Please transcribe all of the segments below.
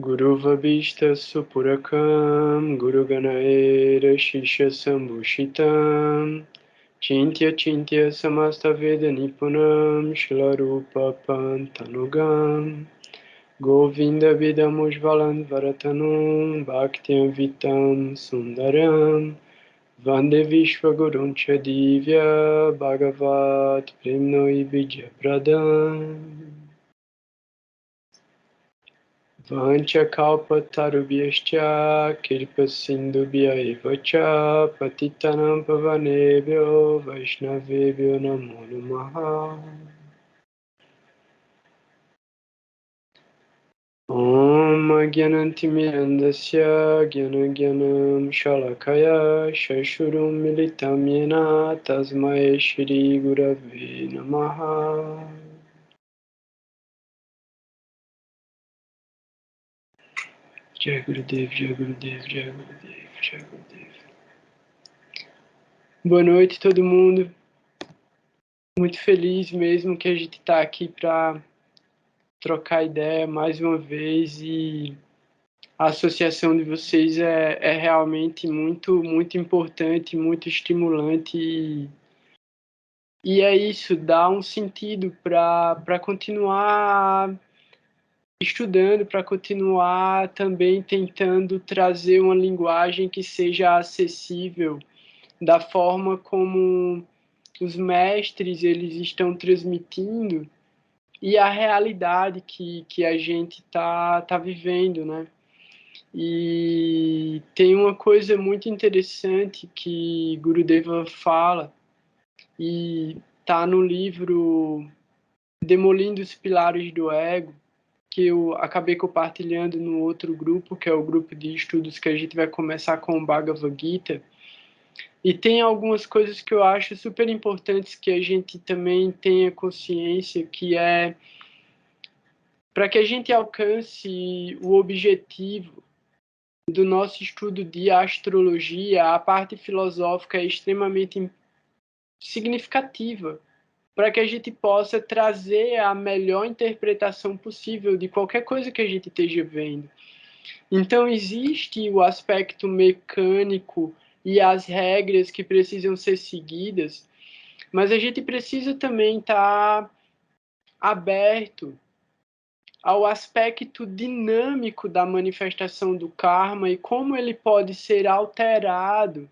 Guru Vabhishta Supurakam Guru Ganaera Shisha Sambhushitam Chintya Chintya Samasta Veda Nipunam Shilarupa Pantanugam Govinda Vidamujvalan Varatanum Bhaktyam Vitam Sundaram Vande Vishwagurun Chadivya Bhagavat Premnoi Vidya Pradam Vancha kalpatarubhyascha kirpa sindhubhya eva cha patitanam pavanebhyo vaishnavebhyo namo namaha. Om Gyanantimirandasya Gyanagyanam Shalakaya Shashurum Militam Yena Tasmai Shri Gurave Namaha. Jai Gurudev, Jai Gurudev, Jai Gurudev, Jai Gurudev. Boa noite, todo mundo. Muito feliz mesmo que a gente está aqui para trocar ideia mais uma vez, e a associação de vocês é realmente muito, muito importante, muito estimulante, e é isso, dá um sentido para continuar estudando, para continuar também tentando trazer uma linguagem que seja acessível da forma como os mestres eles estão transmitindo e a realidade que a gente tá vivendo, né? E tem uma coisa muito interessante que Gurudeva fala, e tá no livro Demolindo os Pilares do Ego, que eu acabei compartilhando no outro grupo, que é o grupo de estudos que a gente vai começar com o Bhagavad Gita. E tem algumas coisas que eu acho super importantes que a gente também tenha consciência, que é para que a gente alcance o objetivo do nosso estudo de astrologia, a parte filosófica é extremamente significativa, para que a gente possa trazer a melhor interpretação possível de qualquer coisa que a gente esteja vendo. Então, existe o aspecto mecânico e as regras que precisam ser seguidas, mas a gente precisa também estar aberto ao aspecto dinâmico da manifestação do karma e como ele pode ser alterado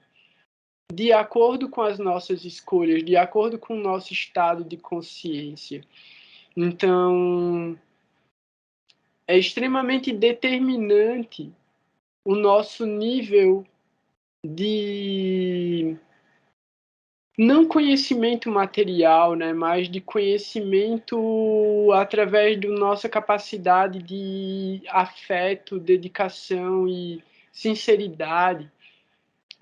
de acordo com as nossas escolhas, de acordo com o nosso estado de consciência. Então, é extremamente determinante o nosso nível de não conhecimento material, né, mas de conhecimento através da nossa capacidade de afeto, dedicação e sinceridade,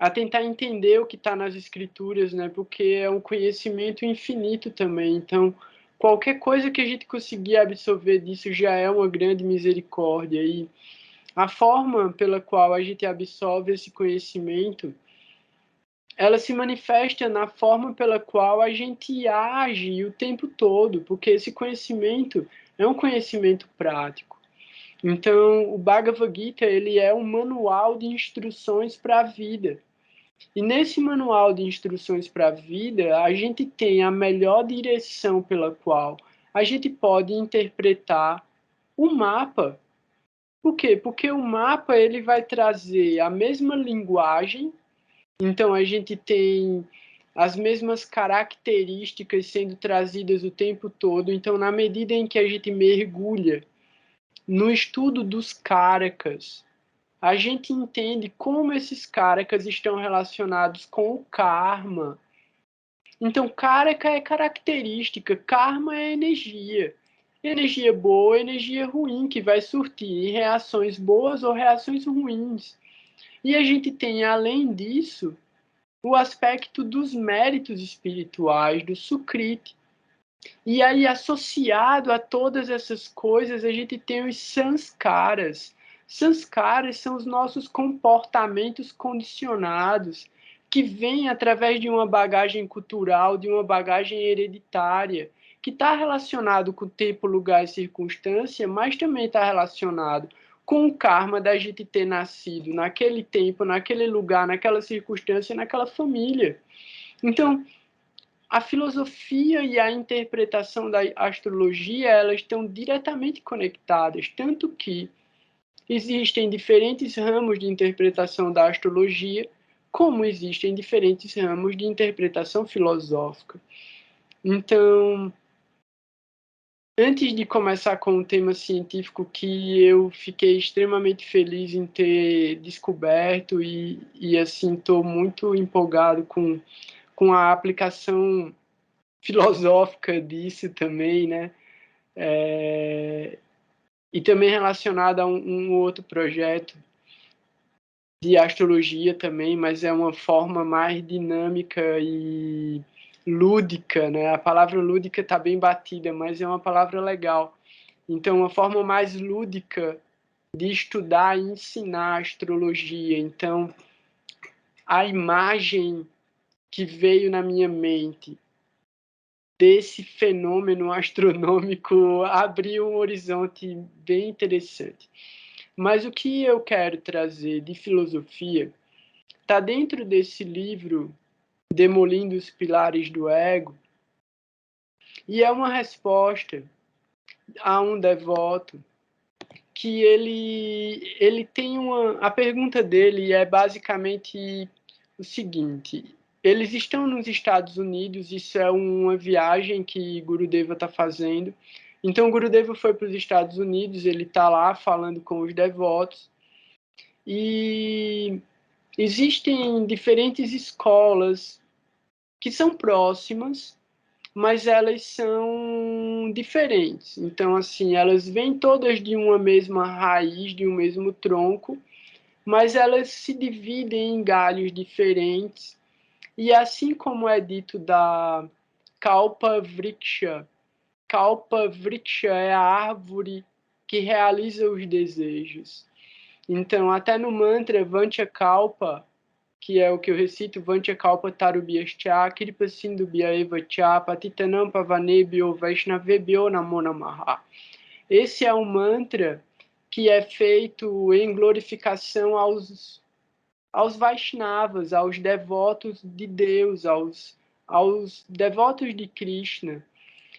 a tentar entender o que está nas escrituras, né, porque é um conhecimento infinito também. Então, qualquer coisa que a gente conseguir absorver disso já é uma grande misericórdia. E a forma pela qual a gente absorve esse conhecimento, ela se manifesta na forma pela qual a gente age o tempo todo, porque esse conhecimento é um conhecimento prático. Então, o Bhagavad Gita, ele é um manual de instruções para a vida. E nesse manual de instruções para a vida, a gente tem a melhor direção pela qual a gente pode interpretar o mapa. Por quê? Porque o mapa ele vai trazer a mesma linguagem. Então, a gente tem as mesmas características sendo trazidas o tempo todo. Então, na medida em que a gente mergulha no estudo dos Karakas, a gente entende como esses Karakas estão relacionados com o karma. Então, Karaka é característica, karma é energia. Energia boa, energia ruim, que vai surtir reações boas ou reações ruins. E a gente tem, além disso, o aspecto dos méritos espirituais, do Sukriti. E aí, associado a todas essas coisas, a gente tem os sanskaras. Sanskaras são os nossos comportamentos condicionados, que vêm através de uma bagagem cultural, de uma bagagem hereditária, que está relacionado com o tempo, lugar e circunstância, mas também está relacionado com o karma da gente ter nascido naquele tempo, naquele lugar, naquela circunstância, naquela família. Então, a filosofia e a interpretação da astrologia, elas estão diretamente conectadas, tanto que existem diferentes ramos de interpretação da astrologia, como existem diferentes ramos de interpretação filosófica. Então, antes de começar com um tema científico que eu fiquei extremamente feliz em ter descoberto e assim, estou muito empolgado com a aplicação filosófica disso também, né? E também relacionado a um outro projeto de astrologia também, mas é uma forma mais dinâmica e lúdica, né? A palavra lúdica está bem batida, mas é uma palavra legal. Então, uma forma mais lúdica de estudar e ensinar astrologia. Então, a imagem que veio na minha mente desse fenômeno astronômico abriu um horizonte bem interessante. Mas o que eu quero trazer de filosofia está dentro desse livro, Demolindo os Pilares do Ego, e é uma resposta a um devoto que ele tem a pergunta dele é basicamente o seguinte: eles estão nos Estados Unidos, isso é uma viagem que Gurudeva está fazendo. Então Gurudeva foi para os Estados Unidos, ele está lá falando com os devotos e existem diferentes escolas que são próximas, mas elas são diferentes. Então, assim, elas vêm todas de uma mesma raiz, de um mesmo tronco, mas elas se dividem em galhos diferentes. E assim como é dito da Kalpa Vriksha é a árvore que realiza os desejos. Então, até no mantra Vancha Kalpa, que é o que eu recito, Vancha Kalpa Tarubhyascha, Kripa Sindhubhya Eva Cha, Patitanam Pavanebhyo Vaishnavebhyo Namo Namaha. Esse é um mantra que é feito em glorificação aos Vaishnavas, aos devotos de Deus, aos devotos de Krishna,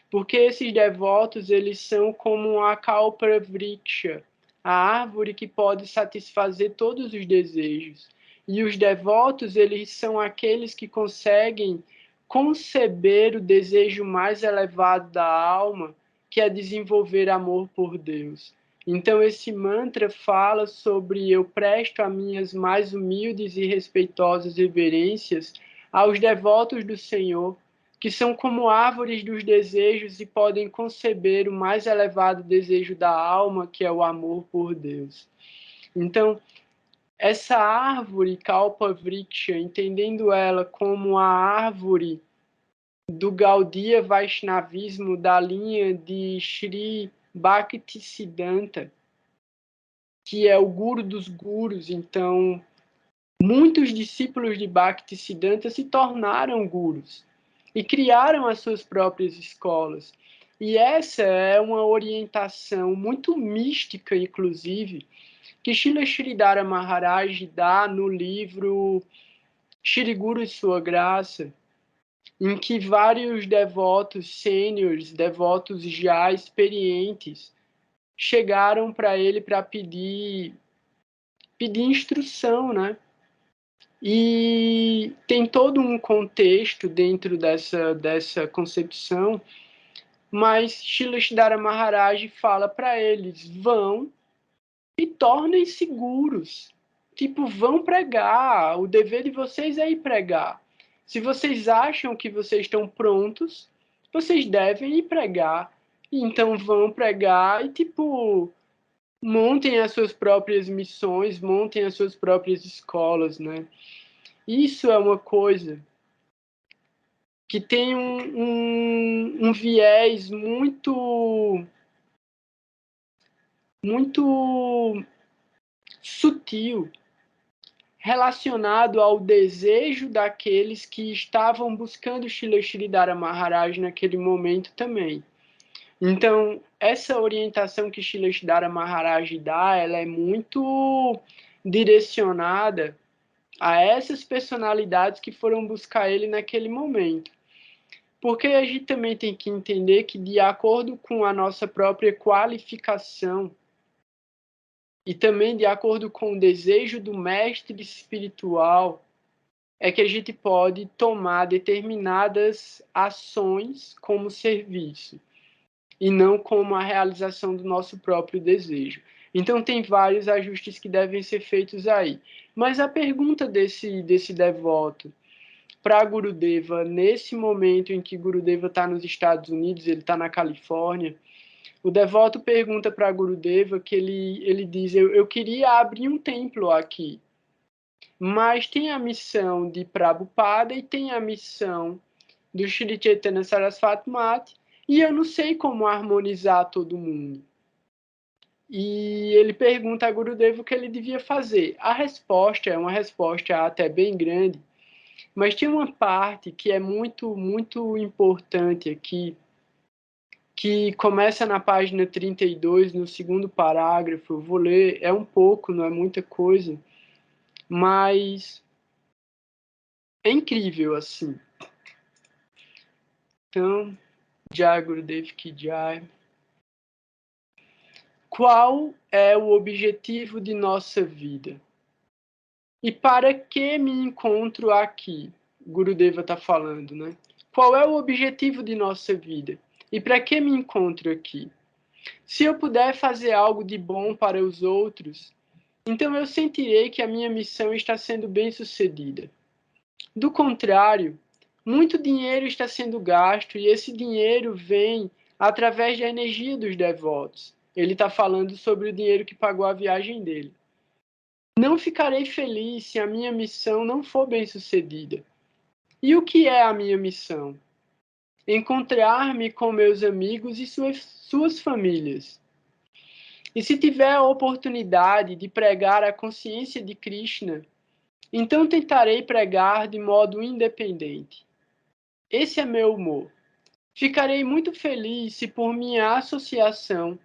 porque esses devotos eles são como a Kalpa Vriksha, a árvore que pode satisfazer todos os desejos. E os devotos eles são aqueles que conseguem conceber o desejo mais elevado da alma, que é desenvolver amor por Deus. Então esse mantra fala sobre eu presto as minhas mais humildes e respeitosas reverências aos devotos do Senhor, que são como árvores dos desejos e podem conceber o mais elevado desejo da alma, que é o amor por Deus. Então, essa árvore Kalpa Vriksha, entendendo ela como a árvore do Gaudiya Vaishnavismo da linha de Sri Bhaktisiddhanta, que é o guru dos gurus, então muitos discípulos de Bhaktisiddhanta se tornaram gurus e criaram as suas próprias escolas. E essa é uma orientação muito mística, inclusive, que Srila Sridhara Maharaj dá no livro Shri Guru e Sua Graça, em que vários devotos sêniores, devotos já experientes, chegaram para ele para pedir instrução, né? E tem todo um contexto dentro dessa concepção, mas Srila Maharaj fala para eles, vão e tornem-se seguros. Tipo, vão pregar, o dever de vocês é ir pregar. Se vocês acham que vocês estão prontos, vocês devem ir pregar. E então vão pregar e, tipo, montem as suas próprias missões, montem as suas próprias escolas, né? Isso é uma coisa que tem um viés muito sutil relacionado ao desejo daqueles que estavam buscando Srila Sridhara Maharaj naquele momento também. Então, essa orientação que Shileshdhara Maharaj dá, ela é muito direcionada a essas personalidades que foram buscar ele naquele momento. Porque a gente também tem que entender que, de acordo com a nossa própria qualificação, e também de acordo com o desejo do mestre espiritual, é que a gente pode tomar determinadas ações como serviço, e não como a realização do nosso próprio desejo. Então, tem vários ajustes que devem ser feitos aí. Mas a pergunta desse devoto para Gurudeva, nesse momento em que Gurudeva está nos Estados Unidos, ele está na Califórnia, o devoto pergunta para Gurudeva que ele diz, eu queria abrir um templo aqui, mas tem a missão de Prabhupada e tem a missão do Shri Chaitanya Saraswati Mati, e eu não sei como harmonizar todo mundo. E ele pergunta a Gurudeva o que ele devia fazer. A resposta é uma resposta até bem grande, mas tem uma parte que é muito, muito importante aqui, que começa na página 32, no segundo parágrafo. Eu vou ler, é um pouco, não é muita coisa, mas é incrível, assim. Então, Jai Gurudev Ki Jai. Qual é o objetivo de nossa vida? E para que me encontro aqui? Gurudeva está falando, né? Qual é o objetivo de nossa vida? E para que me encontro aqui? Se eu puder fazer algo de bom para os outros, então eu sentirei que a minha missão está sendo bem-sucedida. Do contrário, muito dinheiro está sendo gasto e esse dinheiro vem através da energia dos devotos. Ele está falando sobre o dinheiro que pagou a viagem dele. Não ficarei feliz se a minha missão não for bem-sucedida. E o que é a minha missão? Encontrar-me com meus amigos e suas famílias. E se tiver a oportunidade de pregar a consciência de Krishna, então tentarei pregar de modo independente. Esse é meu humor. Ficarei muito feliz se por minha associação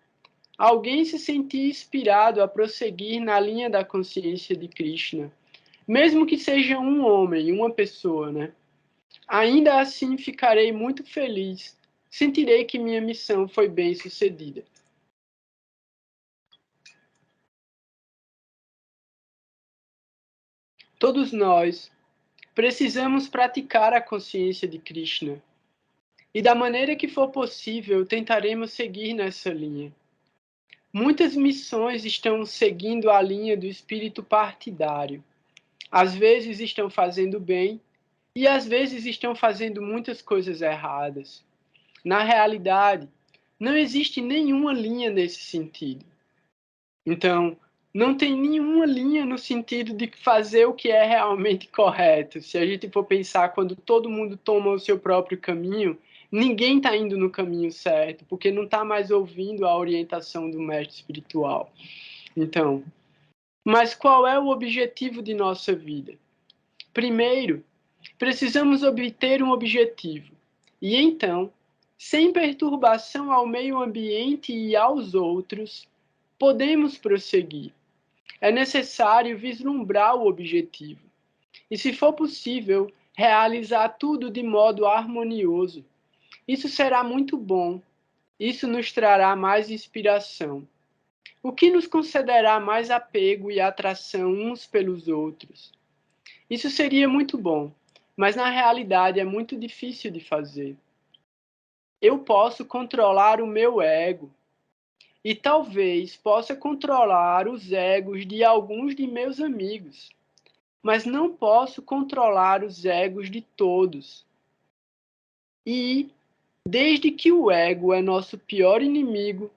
alguém se sentir inspirado a prosseguir na linha da consciência de Krishna, mesmo que seja um homem, uma pessoa, né? Ainda assim ficarei muito feliz. Sentirei que minha missão foi bem sucedida. Todos nós precisamos praticar a consciência de Krishna. E da maneira que for possível, tentaremos seguir nessa linha. Muitas missões estão seguindo a linha do espírito partidário. Às vezes estão fazendo bem e às vezes estão fazendo muitas coisas erradas. Na realidade, não existe nenhuma linha nesse sentido. Então, não tem nenhuma linha no sentido de fazer o que é realmente correto. Se a gente for pensar, quando todo mundo toma o seu próprio caminho, ninguém está indo no caminho certo, porque não está mais ouvindo a orientação do mestre espiritual. Então, mas qual é o objetivo de nossa vida? Primeiro, precisamos obter um objetivo. E então, sem perturbação ao meio ambiente e aos outros, podemos prosseguir. É necessário vislumbrar o objetivo. E, se for possível, realizar tudo de modo harmonioso. Isso será muito bom. Isso nos trará mais inspiração, o que nos concederá mais apego e atração uns pelos outros. Isso seria muito bom, mas na realidade é muito difícil de fazer. Eu posso controlar o meu ego, e talvez possa controlar os egos de alguns de meus amigos, mas não posso controlar os egos de todos. E, desde que o ego é nosso pior inimigo,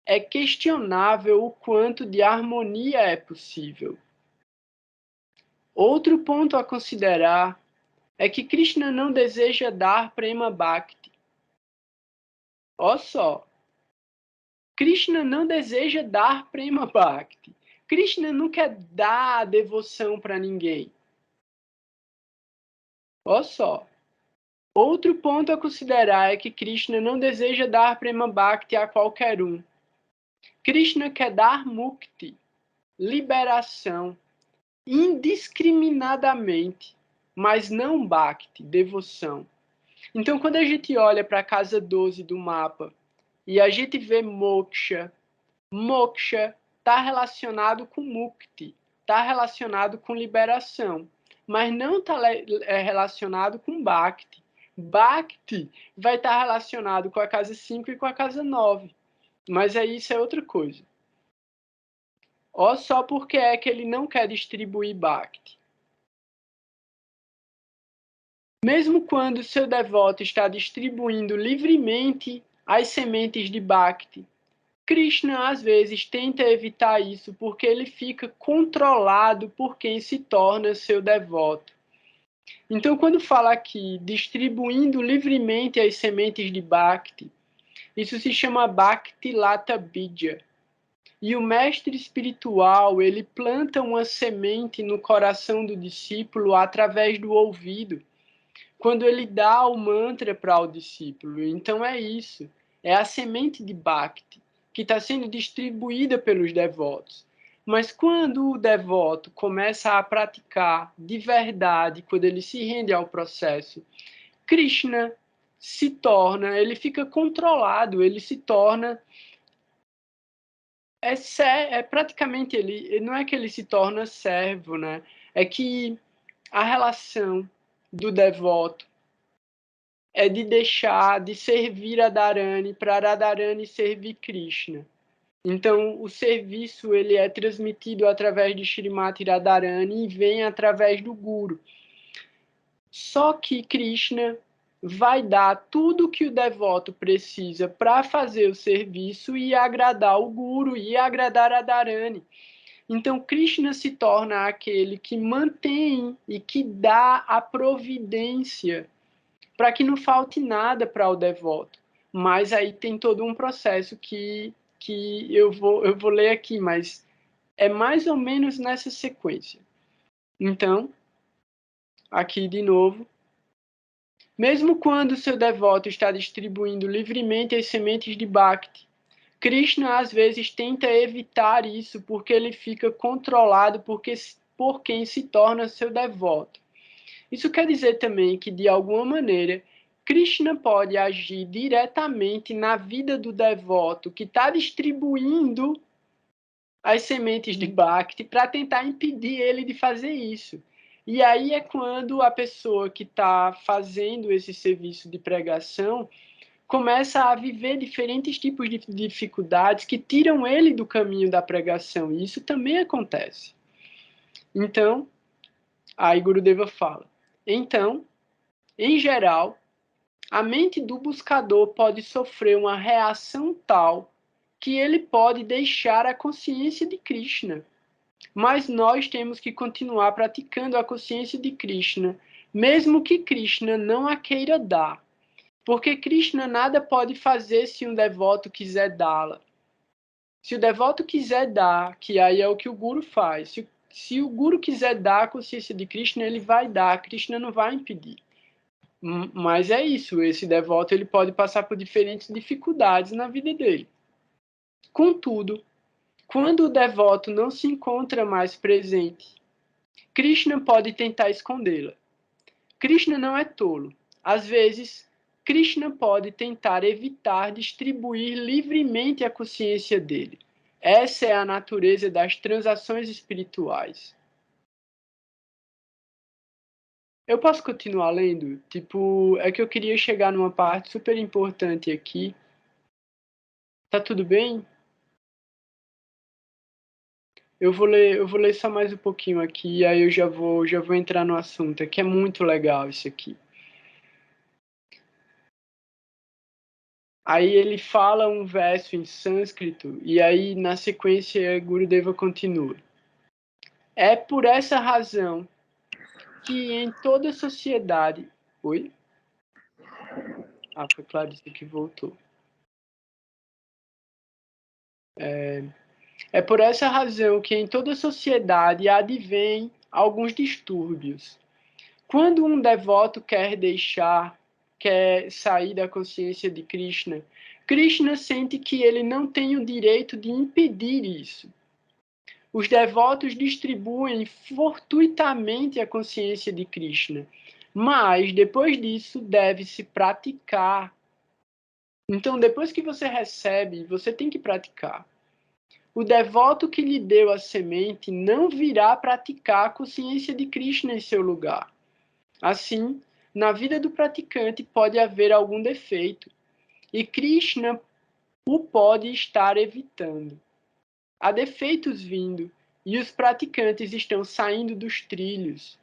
é questionável o quanto de harmonia é possível. Outro ponto a considerar é que Krishna não deseja dar Prema Bhakti. Olha só, Krishna não deseja dar Prema Bhakti. Krishna não quer dar devoção para ninguém. Olha só, Outro ponto a considerar é que Krishna não deseja dar Prema Bhakti a qualquer um. Krishna quer dar mukti, liberação, indiscriminadamente, mas não bhakti, devoção. Então, quando a gente olha para a casa 12 do mapa e a gente vê moksha, moksha está relacionado com mukti, está relacionado com liberação, mas não está relacionado com bhakti. Bhakti vai estar relacionado com a casa 5 e com a casa 9. Mas aí isso é outra coisa. Ó, só porque é que ele não quer distribuir Bhakti. Mesmo quando seu devoto está distribuindo livremente as sementes de Bhakti, Krishna às vezes tenta evitar isso porque ele fica controlado por quem se torna seu devoto. Então, quando fala aqui distribuindo livremente as sementes de Bhakti, isso se chama Bhakti Lata Bija. E o mestre espiritual, ele planta uma semente no coração do discípulo através do ouvido, quando ele dá o mantra para o discípulo. Então é isso, é a semente de Bhakti, que está sendo distribuída pelos devotos. Mas quando o devoto começa a praticar de verdade, quando ele se rende ao processo, Krishna se torna, ele fica controlado, ele se torna praticamente ele não é que ele se torna servo, né? É que a relação do devoto é de deixar de servir a Dharani para Radharani servir Krishna. Então, o serviço ele é transmitido através de Shrimati Radharani e vem através do Guru. Só que Krishna vai dar tudo que o devoto precisa para fazer o serviço e agradar o Guru e agradar a Dharani. Então, Krishna se torna aquele que mantém e que dá a providência para que não falte nada para o devoto. Mas aí tem todo um processo que eu vou ler aqui, mas é mais ou menos nessa sequência. Então, aqui de novo. Mesmo quando seu devoto está distribuindo livremente as sementes de Bhakti, Krishna às vezes tenta evitar isso porque ele fica controlado por quem se torna seu devoto. Isso quer dizer também que, de alguma maneira, Krishna pode agir diretamente na vida do devoto que está distribuindo as sementes de Bhakti para tentar impedir ele de fazer isso. E aí é quando a pessoa que está fazendo esse serviço de pregação começa a viver diferentes tipos de dificuldades que tiram ele do caminho da pregação. E isso também acontece. Então, aí Gurudeva fala, então, em geral, a mente do buscador pode sofrer uma reação tal que ele pode deixar a consciência de Krishna. Mas nós temos que continuar praticando a consciência de Krishna, mesmo que Krishna não a queira dar. Porque Krishna nada pode fazer se um devoto quiser dá-la. Se o devoto quiser dar, que aí é o que o Guru faz, se o Guru quiser dar a consciência de Krishna, ele vai dar, Krishna não vai impedir. Mas é isso, esse devoto ele pode passar por diferentes dificuldades na vida dele. Contudo, quando o devoto não se encontra mais presente, Krishna pode tentar escondê-la. Krishna não é tolo. Às vezes, Krishna pode tentar evitar distribuir livremente a consciência dele. Essa é a natureza das transações espirituais. Eu posso continuar lendo? Tipo, é que eu queria chegar numa parte super importante aqui. Tá tudo bem? Eu vou ler só mais um pouquinho aqui, e aí eu já vou entrar no assunto, que é muito legal isso aqui. Aí ele fala um verso em sânscrito, e aí na sequência Gurudeva continua. É por essa razão que em toda sociedade... Oi? Ah, foi claro, isso aqui voltou. É por essa razão que em toda sociedade advém alguns distúrbios. Quando um devoto quer deixar quer sair da consciência de Krishna, Krishna sente que ele não tem o direito de impedir isso. Os devotos distribuem fortuitamente a consciência de Krishna, mas depois disso deve-se praticar. Então, depois que você recebe, você tem que praticar. O devoto que lhe deu a semente não virá praticar a consciência de Krishna em seu lugar. Assim, na vida do praticante pode haver algum defeito, e Krishna o pode estar evitando. Há defeitos vindo, e os praticantes estão saindo dos trilhos.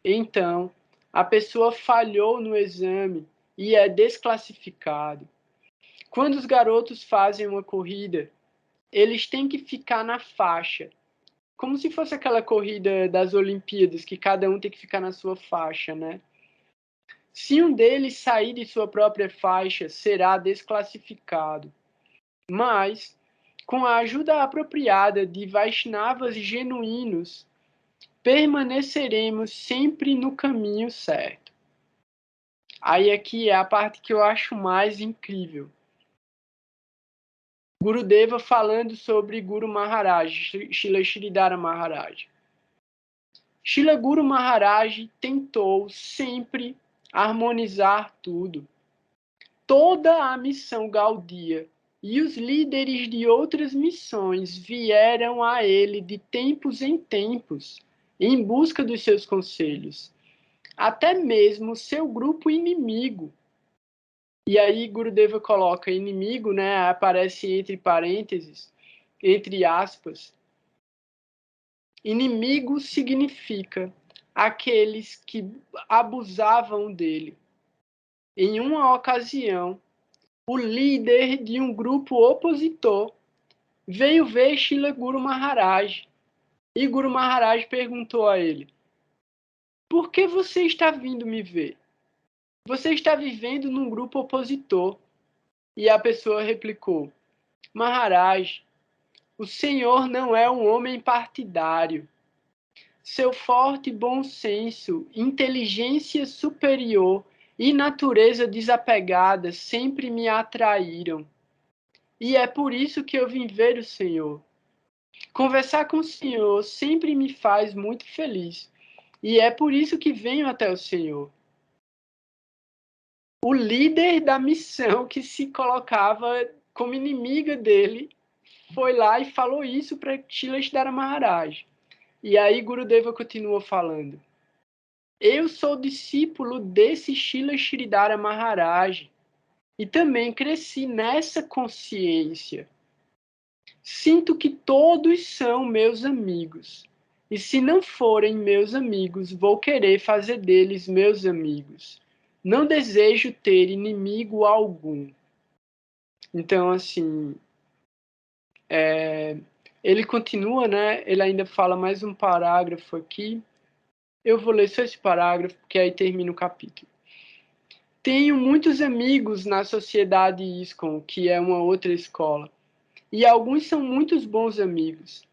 Então, a pessoa falhou no exame e é desclassificado. Quando os garotos fazem uma corrida, eles têm que ficar na faixa, como se fosse aquela corrida das Olimpíadas, que cada um tem que ficar na sua faixa, né? Se um deles sair de sua própria faixa, será desclassificado. Mas, com a ajuda apropriada de Vaishnavas genuínos, permaneceremos sempre no caminho certo. Aí aqui é a parte que eu acho mais incrível. Gurudeva falando sobre Guru Maharaj, Srila Sridhara Maharaj. Srila Guru Maharaj tentou sempre harmonizar tudo. Toda a missão Gaudia e os líderes de outras missões vieram a ele de tempos em tempos, em busca dos seus conselhos. Até mesmo seu grupo inimigo. E aí Gurudeva coloca inimigo, né? Aparece entre parênteses, entre aspas. Inimigo significa aqueles que abusavam dele. Em uma ocasião, o líder de um grupo opositor veio ver Srila Guru Maharaj. E Guru Maharaj perguntou a ele: por que você está vindo me ver? Você está vivendo num grupo opositor. E a pessoa replicou: Maharaj, o senhor não é um homem partidário. Seu forte bom senso, inteligência superior e natureza desapegada sempre me atraíram. E é por isso que eu vim ver o senhor. Conversar com o senhor sempre me faz muito feliz. E é por isso que venho até o senhor. O líder da missão que se colocava como inimiga dele foi lá e falou isso para Srila Sridhara Maharaj. E aí Gurudeva continua falando: eu sou discípulo desse Srila Sridhara Maharaj e também cresci nessa consciência. Sinto que todos são meus amigos. E se não forem meus amigos, vou querer fazer deles meus amigos. Não desejo ter inimigo algum. Então, assim, ele continua, né? Ele ainda fala mais um parágrafo aqui. Eu vou ler só esse parágrafo, porque aí termina o capítulo. Tenho muitos amigos na Sociedade ISKCON, que é uma outra escola, e alguns são muitos bons amigos.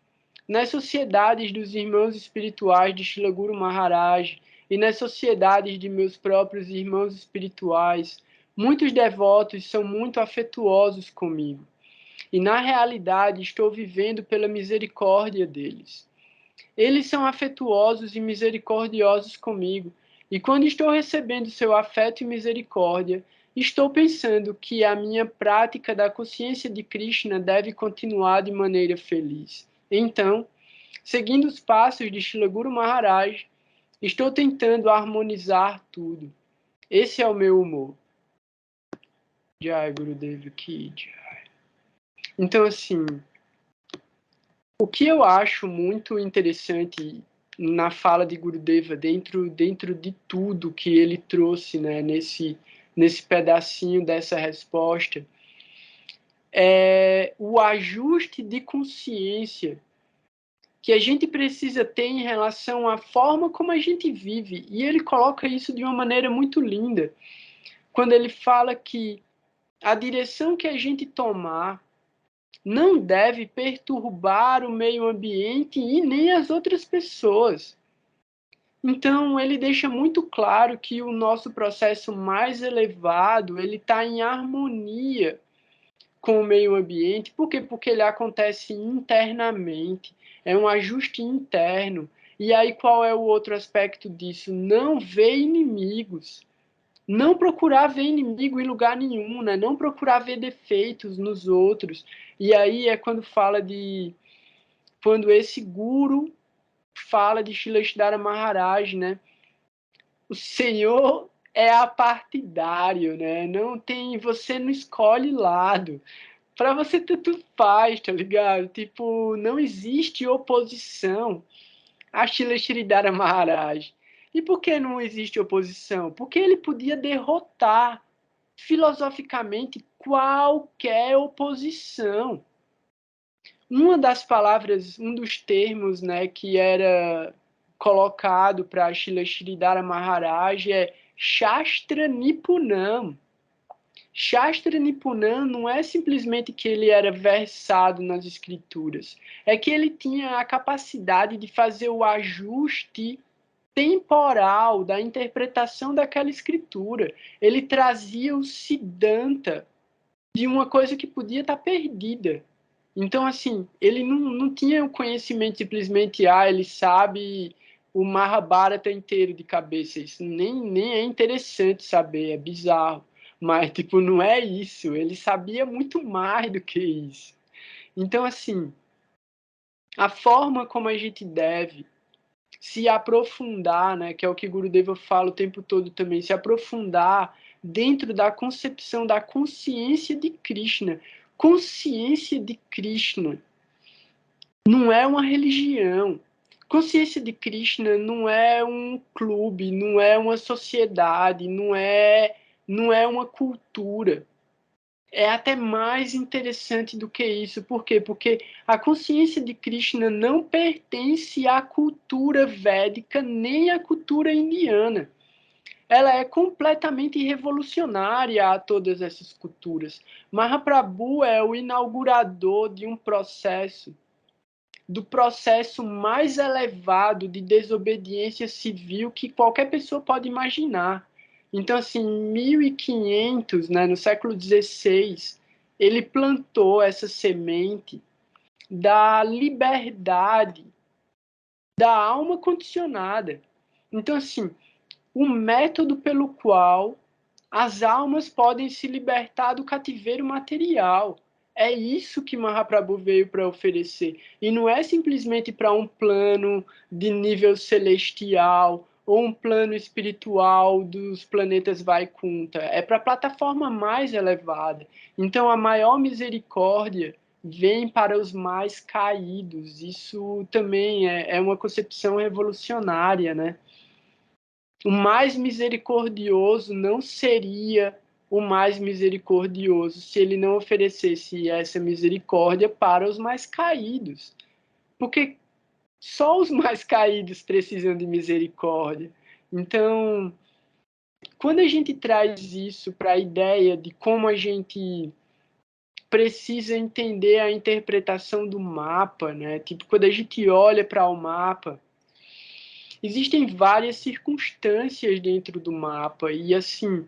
Nas sociedades dos irmãos espirituais de Srila Guru Maharaj e nas sociedades de meus próprios irmãos espirituais, muitos devotos são muito afetuosos comigo. E na realidade estou vivendo pela misericórdia deles. Eles são afetuosos e misericordiosos comigo, e quando estou recebendo seu afeto e misericórdia, estou pensando que a minha prática da consciência de Krishna deve continuar de maneira feliz. Então, seguindo os passos de Srila Guru Maharaj, estou tentando harmonizar tudo. Esse é o meu humor. Jai Gurudev Ki Jai. Então, assim, o que eu acho muito interessante na fala de Gurudeva, dentro de tudo que ele trouxe, né, nesse pedacinho dessa resposta, é o ajuste de consciência que a gente precisa ter em relação à forma como a gente vive. E ele coloca isso de uma maneira muito linda, quando ele fala que a direção que a gente tomar não deve perturbar o meio ambiente e nem as outras pessoas. Então, ele deixa muito claro que o nosso processo mais elevado, ele está em harmonia com o meio ambiente. Por quê? Porque ele acontece internamente, é um ajuste interno. E aí, qual é o outro aspecto disso? Não ver inimigos. Não procurar ver inimigo em lugar nenhum, né? Não procurar ver defeitos nos outros. E aí é quando fala de... Quando esse guru fala de Shilashidhara Maharaj, né? O Senhor é apartidário, né? Não tem, você não escolhe lado. Para você tanto faz, tá ligado? Tipo, não existe oposição a Shilashidhara Maharaj. E por que não existe oposição? Porque ele podia derrotar filosoficamente qualquer oposição. Uma das palavras, um dos termos, né, que era colocado para Shilashidhara Maharaj é Shastra Nipunam. Shastra Nipunam não é simplesmente que ele era versado nas escrituras, é que ele tinha a capacidade de fazer o ajuste temporal da interpretação daquela escritura. Ele trazia o Siddhanta de uma coisa que podia estar perdida. Então, assim, ele não tinha o conhecimento simplesmente, ele sabe o Mahabharata inteiro de cabeça. Isso nem é interessante saber, é bizarro. Mas, tipo, não é isso. Ele sabia muito mais do que isso. Então, assim, a forma como a gente deve se aprofundar, né, que é o que Gurudeva fala o tempo todo também, se aprofundar dentro da concepção da consciência de Krishna. Consciência de Krishna não é uma religião. Consciência de Krishna não é um clube, não é uma sociedade, não é uma cultura. É até mais interessante do que isso. Por quê? Porque a consciência de Krishna não pertence à cultura védica nem à cultura indiana. Ela é completamente revolucionária a todas essas culturas. Mahaprabhu é o inaugurador de um processo, do processo mais elevado de desobediência civil que qualquer pessoa pode imaginar. Então, assim, em 1500, né, no século XVI, ele plantou essa semente da liberdade da alma condicionada. Então, assim, o método pelo qual as almas podem se libertar do cativeiro material. É isso que Mahaprabhu veio para oferecer. E não é simplesmente para um plano de nível celestial ou um plano espiritual dos planetas Vaikunta. É para a plataforma mais elevada. Então, a maior misericórdia vem para os mais caídos. Isso também é uma concepção revolucionária, né? O mais misericordioso não seria o mais misericordioso se ele não oferecesse essa misericórdia para os mais caídos. Porque só os mais caídos precisam de misericórdia. Então, quando a gente traz isso para a ideia de como a gente precisa entender a interpretação do mapa, né? Tipo, quando a gente olha para o mapa, existem várias circunstâncias dentro do mapa e assim,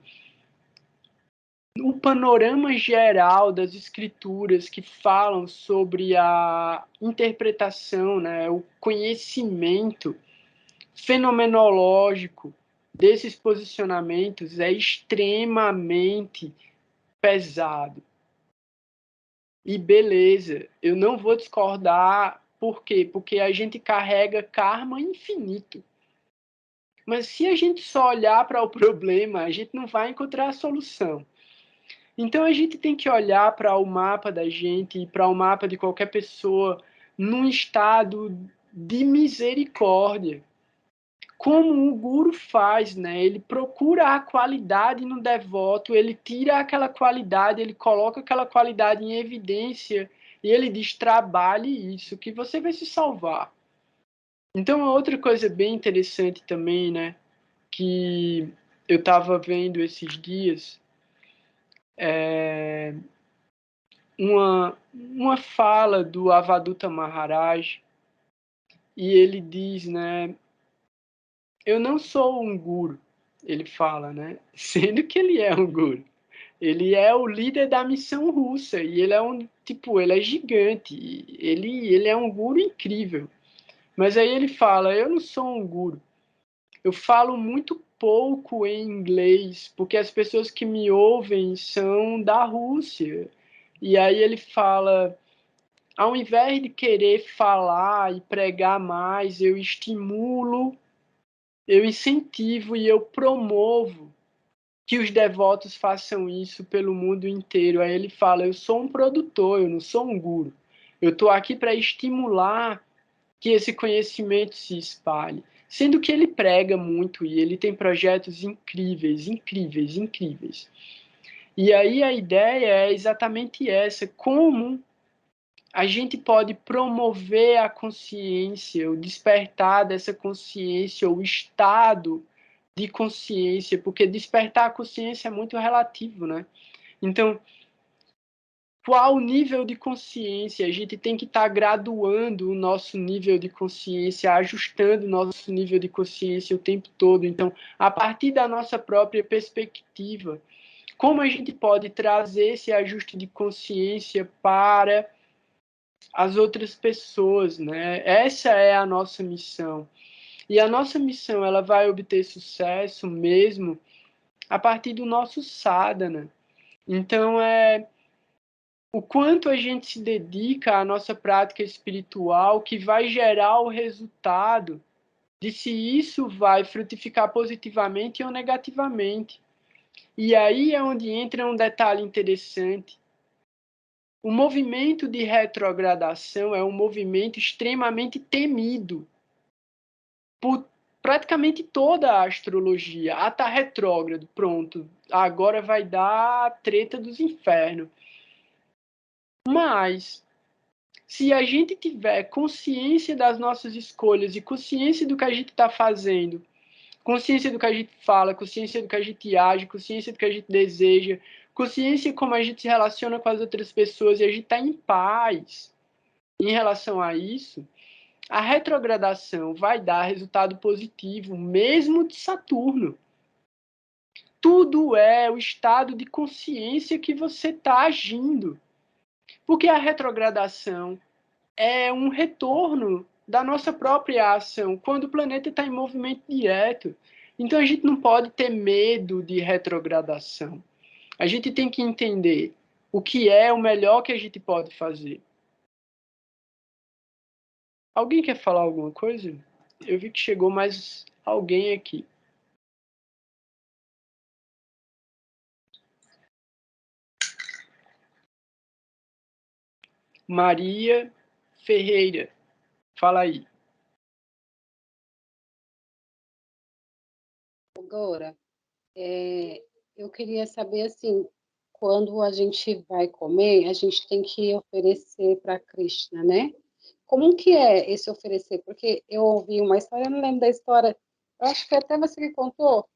o panorama geral das escrituras que falam sobre a interpretação, né, o conhecimento fenomenológico desses posicionamentos é extremamente pesado. E beleza, eu não vou discordar, por quê? Porque a gente carrega karma infinito. Mas se a gente só olhar para o problema, a gente não vai encontrar a solução. Então a gente tem que olhar para o mapa da gente e para o mapa de qualquer pessoa num estado de misericórdia. Como o guru faz, né? Ele procura a qualidade no devoto, ele tira aquela qualidade, ele coloca aquela qualidade em evidência e ele diz: trabalhe isso, que você vai se salvar. Então, outra coisa bem interessante também, né? Que eu estava vendo esses dias é uma fala do Avaduta Maharaj, e ele diz, né, eu não sou um guru, ele fala, né? Sendo que ele é um guru. Ele é o líder da missão russa e ele é ele é gigante. Ele é um guru incrível. Mas aí ele fala, eu não sou um guru. Eu falo muito pouco em inglês, porque as pessoas que me ouvem são da Rússia. E aí ele fala, ao invés de querer falar e pregar mais, eu estimulo, eu incentivo e eu promovo que os devotos façam isso pelo mundo inteiro. Aí ele fala, eu sou um produtor, eu não sou um guru. Eu estou aqui para estimular que esse conhecimento se espalhe. Sendo que ele prega muito e ele tem projetos incríveis, incríveis, incríveis. E aí a ideia é exatamente essa, como a gente pode promover a consciência, o despertar dessa consciência, o estado de consciência, porque despertar a consciência é muito relativo, né? Então, qual nível de consciência? A gente tem que estar graduando o nosso nível de consciência, ajustando o nosso nível de consciência o tempo todo. Então, a partir da nossa própria perspectiva, como a gente pode trazer esse ajuste de consciência para as outras pessoas, né? Essa é a nossa missão. E a nossa missão, ela vai obter sucesso mesmo a partir do nosso sadhana. Então, o quanto a gente se dedica à nossa prática espiritual que vai gerar o resultado de se isso vai frutificar positivamente ou negativamente. E aí é onde entra um detalhe interessante. O movimento de retrogradação é um movimento extremamente temido por praticamente toda a astrologia. Ah, tá retrógrado, pronto. Agora vai dar a treta dos infernos. Mas se a gente tiver consciência das nossas escolhas e consciência do que a gente está fazendo, consciência do que a gente fala, consciência do que a gente age, consciência do que a gente deseja, consciência de como a gente se relaciona com as outras pessoas e a gente está em paz em relação a isso, a retrogradação vai dar resultado positivo, mesmo de Saturno. Tudo é o estado de consciência que você está agindo. Porque a retrogradação é um retorno da nossa própria ação, quando o planeta está em movimento direto. Então a gente não pode ter medo de retrogradação. A gente tem que entender o que é o melhor que a gente pode fazer. Alguém quer falar alguma coisa? Eu vi que chegou mais alguém aqui. Maria Ferreira, fala aí. Agora, eu queria saber assim, quando a gente vai comer, a gente tem que oferecer para Krishna, né? Como que é esse oferecer? Porque eu ouvi uma história, eu não lembro da história, eu acho que até você que contou,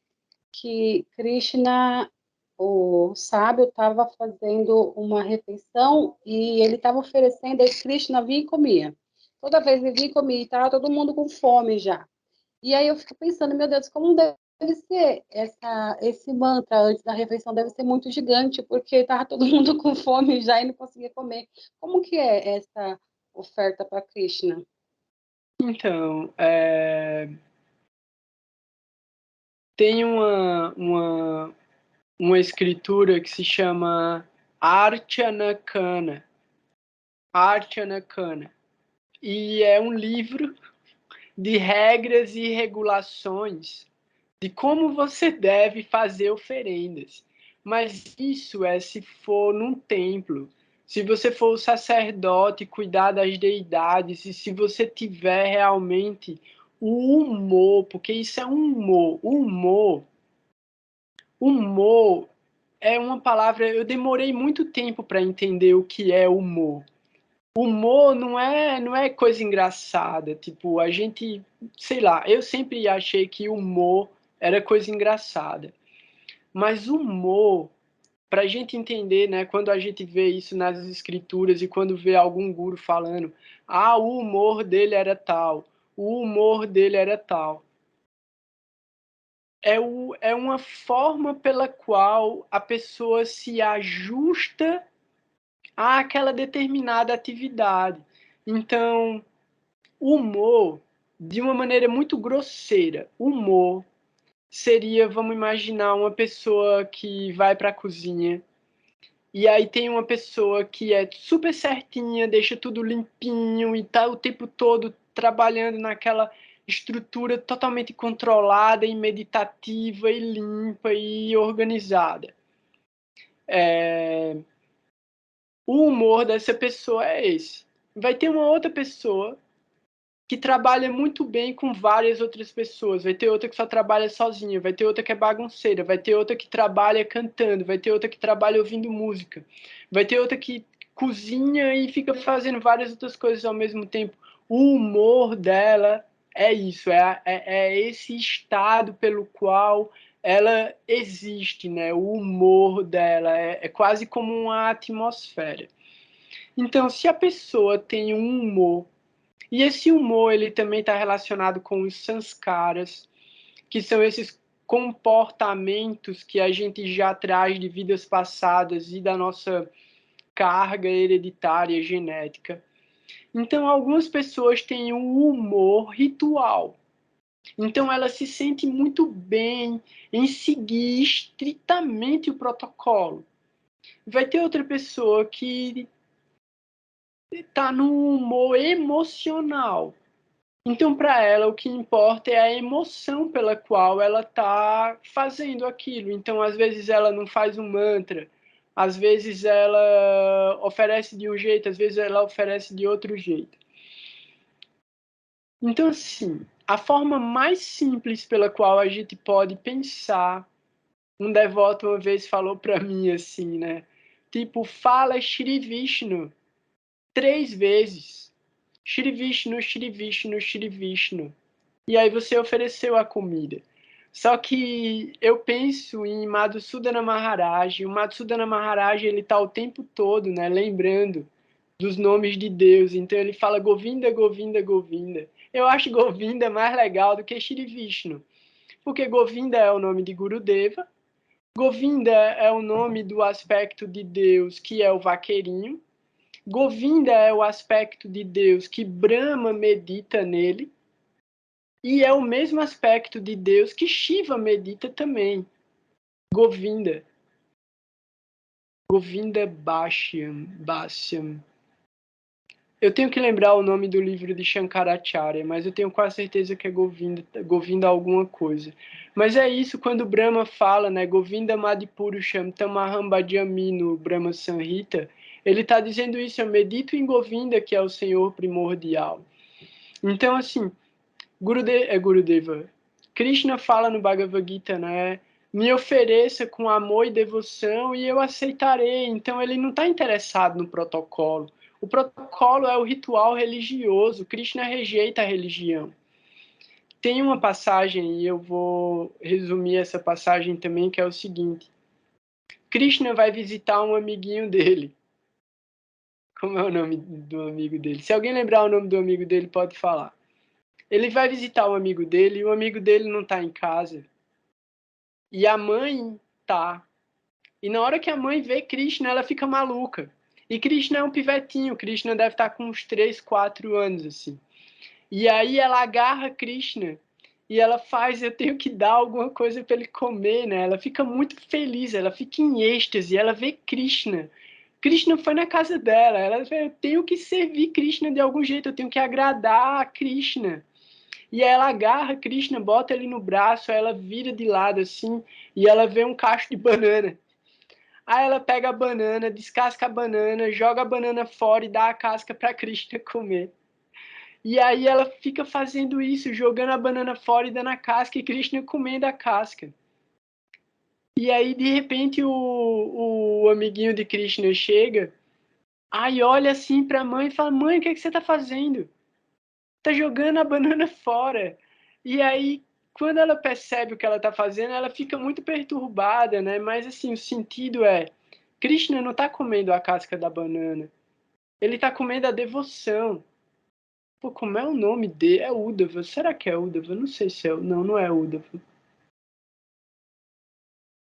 que Krishna, o sábio, estava fazendo uma refeição e ele estava oferecendo, e Krishna vinha e comia. Toda vez ele vinha e comia, e estava todo mundo com fome já. E aí eu fico pensando, meu Deus, como deve ser esse mantra antes da refeição? Deve ser muito gigante, porque estava todo mundo com fome já e não conseguia comer. Como que é essa oferta para Krishna? Então, tem uma escritura que se chama Archanakana. Archanakana. E é um livro de regras e regulações de como você deve fazer oferendas. Mas isso é se for num templo. Se você for o sacerdote, cuidar das deidades, e se você tiver realmente o humor, porque isso é um humor. Humor é uma palavra. Eu demorei muito tempo para entender o que é humor. Humor não é coisa engraçada. Tipo, a gente, sei lá, eu sempre achei que humor era coisa engraçada. Mas humor, para a gente entender, né, quando a gente vê isso nas escrituras e quando vê algum guru falando, o humor dele era tal, o humor dele era tal. é uma forma pela qual a pessoa se ajusta àquela determinada atividade. Então, o humor, de uma maneira muito grosseira, humor seria, vamos imaginar, uma pessoa que vai para a cozinha e aí tem uma pessoa que é super certinha, deixa tudo limpinho e tá o tempo todo trabalhando naquela estrutura totalmente controlada e meditativa e limpa e organizada. O humor dessa pessoa é esse. Vai ter uma outra pessoa que trabalha muito bem com várias outras pessoas. Vai ter outra que só trabalha sozinha, vai ter outra que é bagunceira, vai ter outra que trabalha cantando, vai ter outra que trabalha ouvindo música, vai ter outra que cozinha e fica fazendo várias outras coisas ao mesmo tempo. O humor dela é isso, é esse estado pelo qual ela existe, né? O humor dela é quase como uma atmosfera. Então, se a pessoa tem um humor e esse humor ele também está relacionado com os sanskaras, que são esses comportamentos que a gente já traz de vidas passadas e da nossa carga hereditária genética. Então, algumas pessoas têm um humor ritual. Então, ela se sente muito bem em seguir estritamente o protocolo. Vai ter outra pessoa que está no humor emocional. Então, para ela, o que importa é a emoção pela qual ela está fazendo aquilo. Então, às vezes, ela não faz um mantra, às vezes, ela oferece de um jeito, às vezes, ela oferece de outro jeito. Então, assim, a forma mais simples pela qual a gente pode pensar, um devoto uma vez falou para mim assim, né? Tipo, fala Shri Vishnu 3 vezes. Shri Vishnu, Shri Vishnu, Shri Vishnu. E aí você ofereceu a comida. Só que eu penso em Madhusudana Maharaj. O Madhusudana Maharaj, ele está o tempo todo, né, lembrando dos nomes de Deus. Então ele fala Govinda, Govinda, Govinda. Eu acho Govinda mais legal do que Shri Vishnu. Porque Govinda é o nome de Gurudeva. Govinda é o nome do aspecto de Deus que é o vaqueirinho. Govinda é o aspecto de Deus que Brahma medita nele. E é o mesmo aspecto de Deus que Shiva medita também. Govinda. Govinda Bhashyam. Eu tenho que lembrar o nome do livro de Shankaracharya, mas eu tenho quase certeza que é Govinda alguma coisa. Mas é isso, quando Brahma fala, né, Govinda Madipurusham Tamaham Bhajami no Brahma Samhita, ele está dizendo isso, eu medito em Govinda, que é o Senhor primordial. Então, assim, Gurudeva. Krishna fala no Bhagavad Gita, né? Me ofereça com amor e devoção e eu aceitarei. Então ele não está interessado no protocolo. O protocolo é o ritual religioso. Krishna rejeita a religião. Tem uma passagem, e eu vou resumir essa passagem também, que é o seguinte. Krishna vai visitar um amiguinho dele. Como é o nome do amigo dele? Se alguém lembrar o nome do amigo dele, pode falar. Ele vai visitar o amigo dele e o amigo dele não está em casa. E a mãe tá. E na hora que a mãe vê Krishna, ela fica maluca. E Krishna é um pivetinho. Krishna deve estar com uns 3, 4 anos, assim. E aí ela agarra Krishna e ela faz, eu tenho que dar alguma coisa para ele comer, né? Ela fica muito feliz, ela fica em êxtase, ela vê Krishna. Krishna foi na casa dela, ela vê, eu tenho que servir Krishna de algum jeito, eu tenho que agradar a Krishna. E aí ela agarra Krishna, bota ele no braço, aí ela vira de lado assim, e ela vê um cacho de banana. Aí ela pega a banana, descasca a banana, joga a banana fora e dá a casca para Krishna comer. E aí ela fica fazendo isso, jogando a banana fora e dando a casca, e Krishna comendo a casca. E aí, de repente, o amiguinho de Krishna chega, aí olha assim para a mãe e fala, mãe, o que você está fazendo? Tá jogando a banana fora. E aí, quando ela percebe o que ela tá fazendo, ela fica muito perturbada, né? Mas assim, o sentido é, Krishna não tá comendo a casca da banana. Ele tá comendo a devoção. Pô, como é o nome dele? É Uddhava. Será que é Uddhava? Não sei se é. Não, não é Uddhava.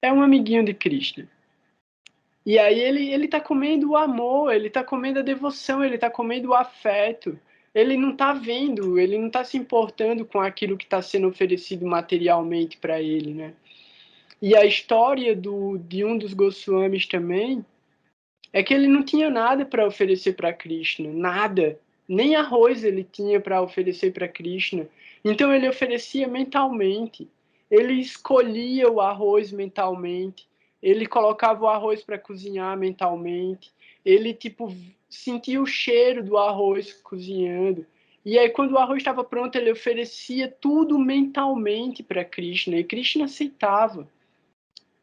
é um amiguinho de Krishna. E aí ele está comendo o amor, ele está comendo a devoção, ele está comendo o afeto. Ele não está vendo, ele não está se importando com aquilo que está sendo oferecido materialmente para ele, né? E a história de um dos Goswamis também é que ele não tinha nada para oferecer para Krishna, nada. Nem arroz ele tinha para oferecer para Krishna. Então ele oferecia mentalmente. Ele escolhia o arroz mentalmente. Ele colocava o arroz para cozinhar mentalmente. Ele tipo sentia o cheiro do arroz cozinhando. E aí quando o arroz estava pronto, ele oferecia tudo mentalmente para Krishna e Krishna aceitava.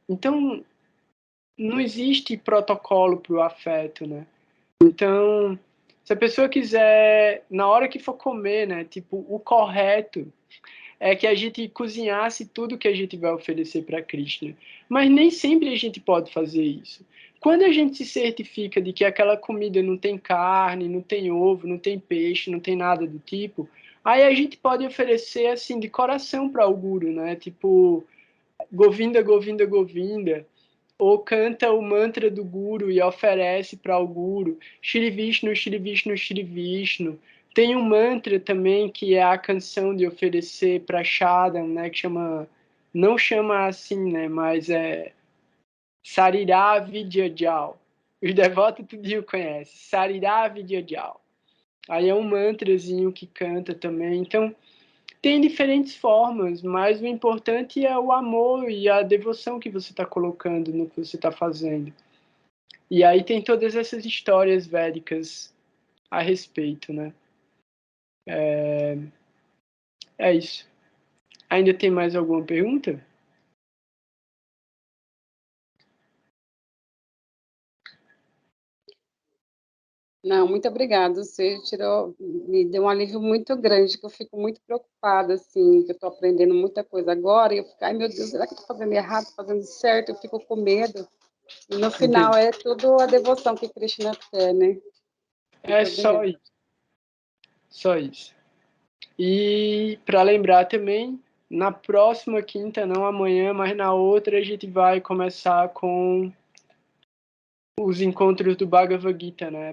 Então não existe protocolo para o afeto, né? Então, se a pessoa quiser, na hora que for comer, né, tipo, o correto é que a gente cozinhasse tudo que a gente vai oferecer para Krishna. Mas nem sempre a gente pode fazer isso. Quando a gente se certifica de que aquela comida não tem carne, não tem ovo, não tem peixe, não tem nada do tipo, aí a gente pode oferecer assim de coração para o guru, né? Tipo, Govinda, Govinda, Govinda, ou canta o mantra do Guru e oferece para o Guru, Shri Vishnu, Shri Vishnu, Shri Vishnu. Tem um mantra também que é a canção de oferecer para Shadam, né, que chama, não chama assim, né, mas é Sarirá Vidyajal. Os devotos tudinho conhecem, Sarirá Vidyajal. Aí é um mantrazinho que canta também. Então, tem diferentes formas, mas o importante é o amor e a devoção que você está colocando no que você está fazendo. E aí tem todas essas histórias védicas a respeito, né? É isso. Ainda tem mais alguma pergunta? Não, muito obrigada. Você me deu um alívio muito grande, que eu fico muito preocupada, assim, que eu estou aprendendo muita coisa agora, e eu fico, ai meu Deus, será que eu estou fazendo errado, fazendo certo? Eu fico com medo. E no final Entendi. é tudo a devoção que Krishna quer, né? É Muito só obrigada. isso. Só isso. E para lembrar também, na próxima quinta, não amanhã, mas na outra, a gente vai começar com os encontros do Bhagavad Gita, né?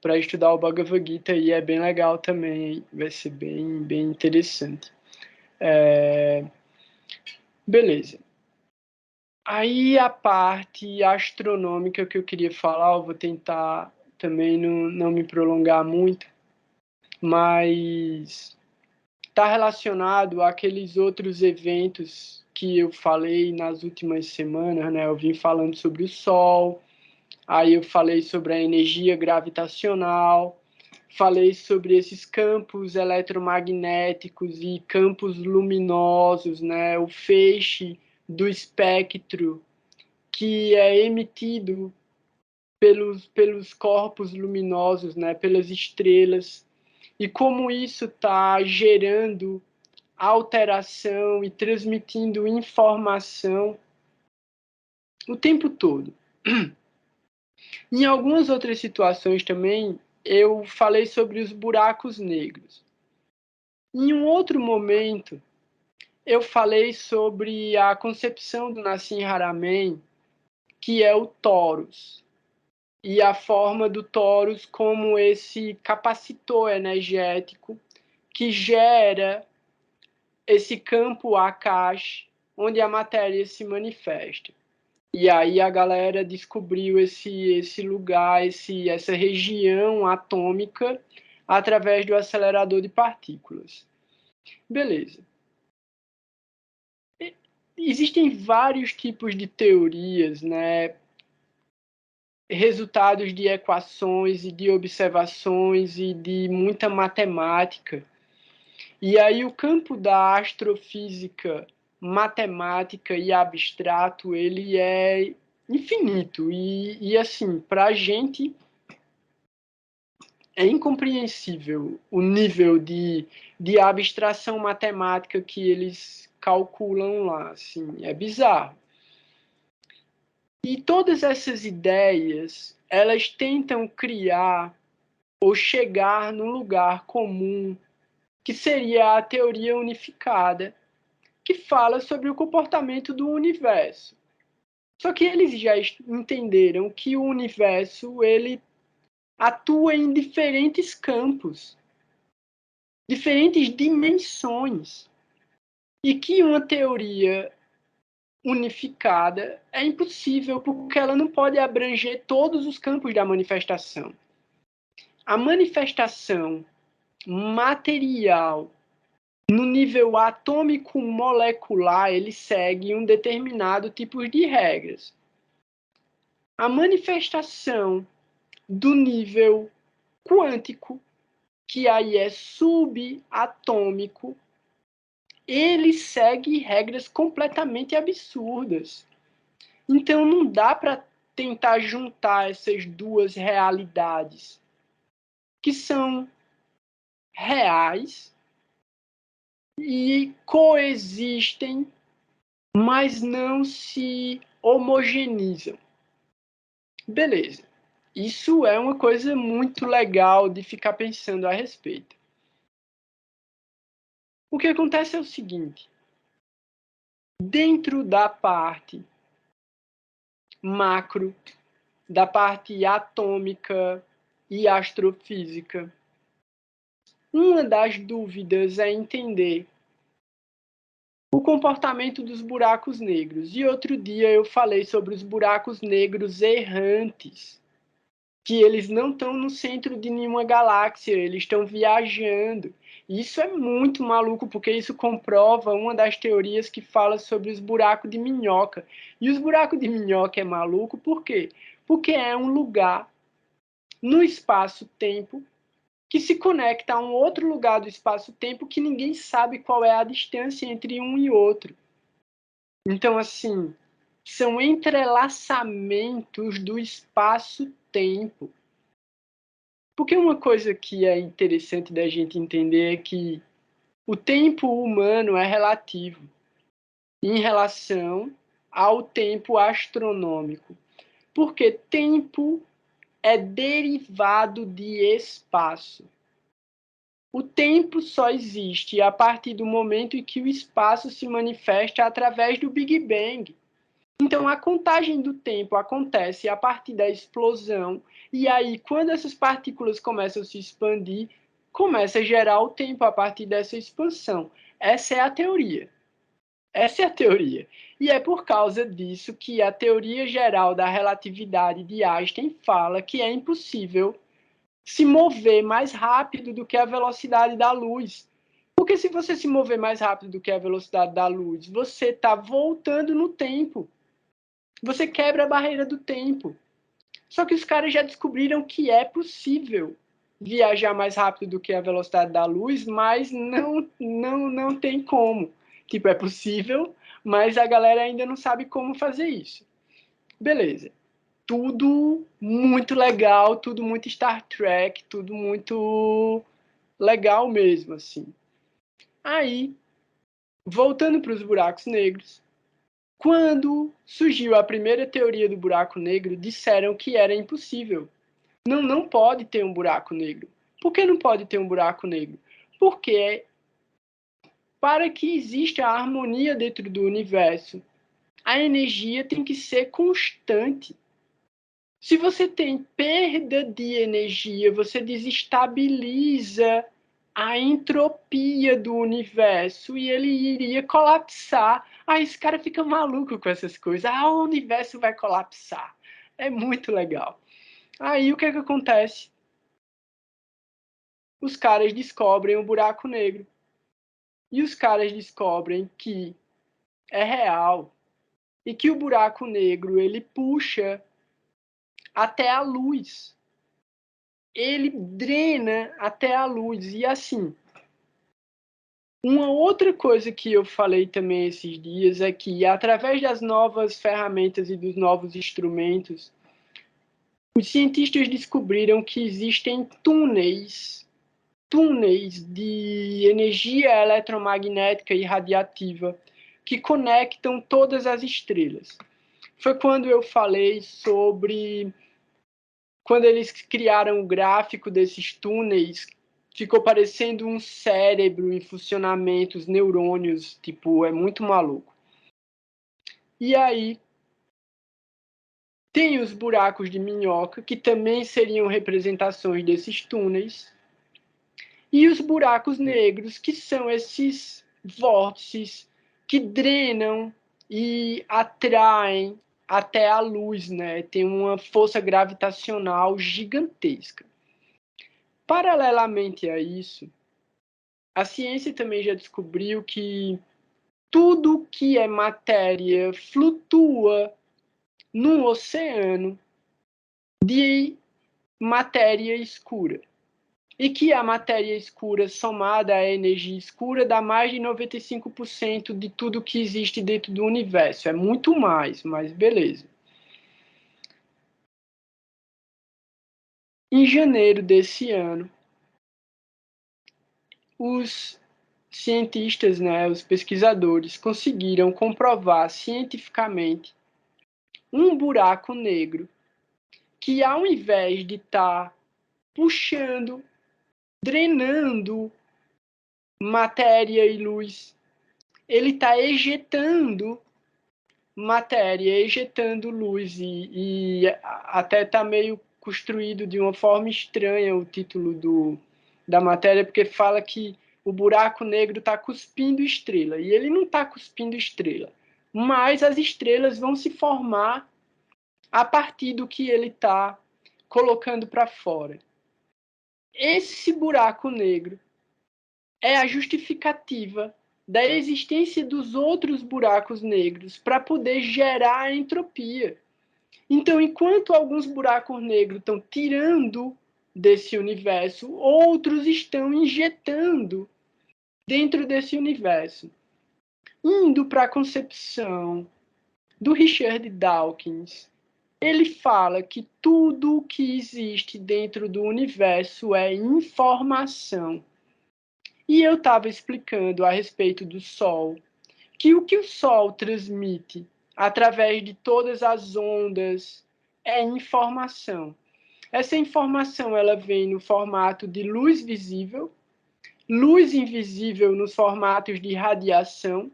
Para estudar o Bhagavad Gita e é bem legal também, vai ser bem interessante. Beleza. Aí a parte astronômica que eu queria falar, eu vou tentar também não me prolongar muito, mas está relacionado àqueles outros eventos que eu falei nas últimas semanas, né? Eu vim falando sobre o Sol, aí eu falei sobre a energia gravitacional, falei sobre esses campos eletromagnéticos e campos luminosos, né? O feixe do espectro que é emitido pelos corpos luminosos, né? Pelas estrelas, e como isso está gerando alteração e transmitindo informação o tempo todo. Em algumas outras situações também, eu falei sobre os buracos negros. Em um outro momento, eu falei sobre a concepção do Nassim Haramein, que é o torus, e a forma do torus como esse capacitor energético que gera esse campo Akash, onde a matéria se manifesta. E aí a galera descobriu esse lugar, essa região atômica através do acelerador de partículas. Beleza. Existem vários tipos de teorias, né? Resultados de equações e de observações e de muita matemática. E aí o campo da astrofísica matemática e abstrato, ele é infinito. E assim, para a gente é incompreensível o nível de abstração matemática que eles calculam lá. Assim, é bizarro. E todas essas ideias, elas tentam criar ou chegar num lugar comum, que seria a teoria unificada, que fala sobre o comportamento do universo. Só que eles já entenderam que o universo ele atua em diferentes campos, diferentes dimensões, e que uma teoria unificada é impossível porque ela não pode abranger todos os campos da manifestação. A manifestação material no nível atômico molecular, ele segue um determinado tipo de regras. A manifestação do nível quântico, que aí é subatômico, ele segue regras completamente absurdas. Então não dá para tentar juntar essas duas realidades, que são reais e coexistem, mas não se homogeneizam. Beleza. Isso é uma coisa muito legal de ficar pensando a respeito. O que acontece é o seguinte: dentro da parte macro, da parte atômica e astrofísica, uma das dúvidas é entender o comportamento dos buracos negros. E outro dia eu falei sobre os buracos negros errantes, que eles não estão no centro de nenhuma galáxia, eles estão viajando. Isso é muito maluco, porque isso comprova uma das teorias que fala sobre os buracos de minhoca. E os buracos de minhoca é maluco por quê? Porque é um lugar no espaço-tempo que se conecta a um outro lugar do espaço-tempo que ninguém sabe qual é a distância entre um e outro. Então, assim, são entrelaçamentos do espaço-tempo. Porque uma coisa que é interessante da gente entender é que o tempo humano é relativo em relação ao tempo astronômico. Porque tempo é derivado de espaço. O tempo só existe a partir do momento em que o espaço se manifesta através do Big Bang. Então, a contagem do tempo acontece a partir da explosão, e aí, quando essas partículas começam a se expandir, começa a gerar o tempo a partir dessa expansão. Essa é a teoria. Essa é a teoria. E é por causa disso que a teoria geral da relatividade de Einstein fala que é impossível se mover mais rápido do que a velocidade da luz. Porque se você se mover mais rápido do que a velocidade da luz, você está voltando no tempo. Você quebra a barreira do tempo. Só que os caras já descobriram que é possível viajar mais rápido do que a velocidade da luz, mas não tem como. Tipo, é possível, mas a galera ainda não sabe como fazer isso. Beleza. Tudo muito legal, tudo muito Star Trek, tudo muito legal mesmo, assim. Aí, voltando para os buracos negros, quando surgiu a primeira teoria do buraco negro, disseram que era impossível. Não pode ter um buraco negro. Por que não pode ter um buraco negro? Porque para que exista a harmonia dentro do universo, a energia tem que ser constante. Se você tem perda de energia, você desestabiliza a entropia do universo e ele iria colapsar. Aí esse cara fica maluco com essas coisas. Ah, o universo vai colapsar. É muito legal. Aí o que é que acontece? Os caras descobrem um buraco negro. E os caras descobrem que é real e que o buraco negro ele puxa até a luz. Ele drena até a luz. E assim, uma outra coisa que eu falei também esses dias é que, através das novas ferramentas e dos novos instrumentos, os cientistas descobriram que existem túneis de energia eletromagnética e radiativa que conectam todas as estrelas. Foi quando eu falei sobre quando eles criaram o gráfico desses túneis ficou parecendo um cérebro em funcionamento, os neurônios, tipo, é muito maluco. E aí, tem os buracos de minhoca, que também seriam representações desses túneis, e os buracos negros, que são esses vórtices que drenam e atraem até a luz, né? Tem uma força gravitacional gigantesca. Paralelamente a isso, a ciência também já descobriu que tudo que é matéria flutua no oceano de matéria escura. E que a matéria escura somada à energia escura dá mais de 95% de tudo que existe dentro do universo. É muito mais, mas beleza. Em janeiro desse ano, os cientistas, né, os pesquisadores, conseguiram comprovar cientificamente um buraco negro que, ao invés de estar puxando, drenando matéria e luz, ele está ejetando matéria, ejetando luz, e até está meio construído de uma forma estranha o título da matéria, porque fala que o buraco negro está cuspindo estrela, e ele não está cuspindo estrela, mas as estrelas vão se formar a partir do que ele está colocando para fora. Esse buraco negro é a justificativa da existência dos outros buracos negros para poder gerar a entropia. Então, enquanto alguns buracos negros estão tirando desse universo, outros estão injetando dentro desse universo, indo para a concepção do Richard Dawkins. Ele fala que tudo o que existe dentro do universo é informação. E eu estava explicando a respeito do Sol, que o Sol transmite através de todas as ondas é informação. Essa informação ela vem no formato de luz visível, luz invisível nos formatos de radiação.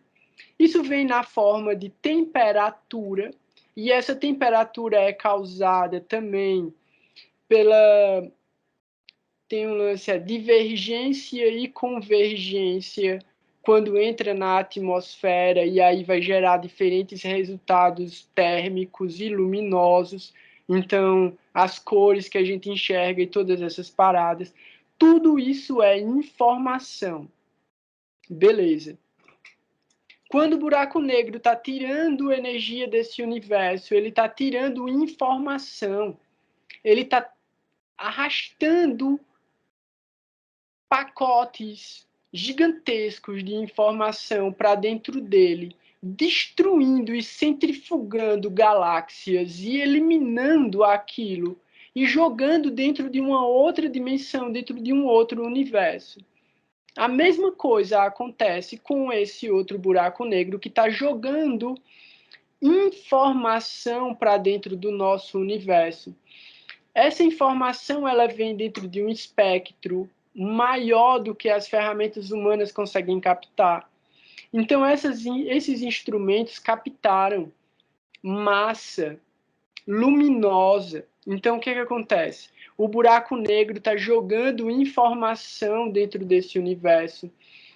Isso vem na forma de temperatura, e essa temperatura é causada também pela... Tem um lance, a divergência e convergência, quando entra na atmosfera, e aí vai gerar diferentes resultados térmicos e luminosos. Então, as cores que a gente enxerga e todas essas paradas, tudo isso é informação. Beleza. Quando o buraco negro está tirando energia desse universo, ele está tirando informação, ele está arrastando pacotes gigantescos de informação para dentro dele, destruindo e centrifugando galáxias e eliminando aquilo e jogando dentro de uma outra dimensão, dentro de um outro universo. A mesma coisa acontece com esse outro buraco negro que está jogando informação para dentro do nosso universo. Essa informação ela vem dentro de um espectro maior do que as ferramentas humanas conseguem captar. Então, esses instrumentos captaram massa luminosa. Então, o que acontece? O buraco negro está jogando informação dentro desse universo.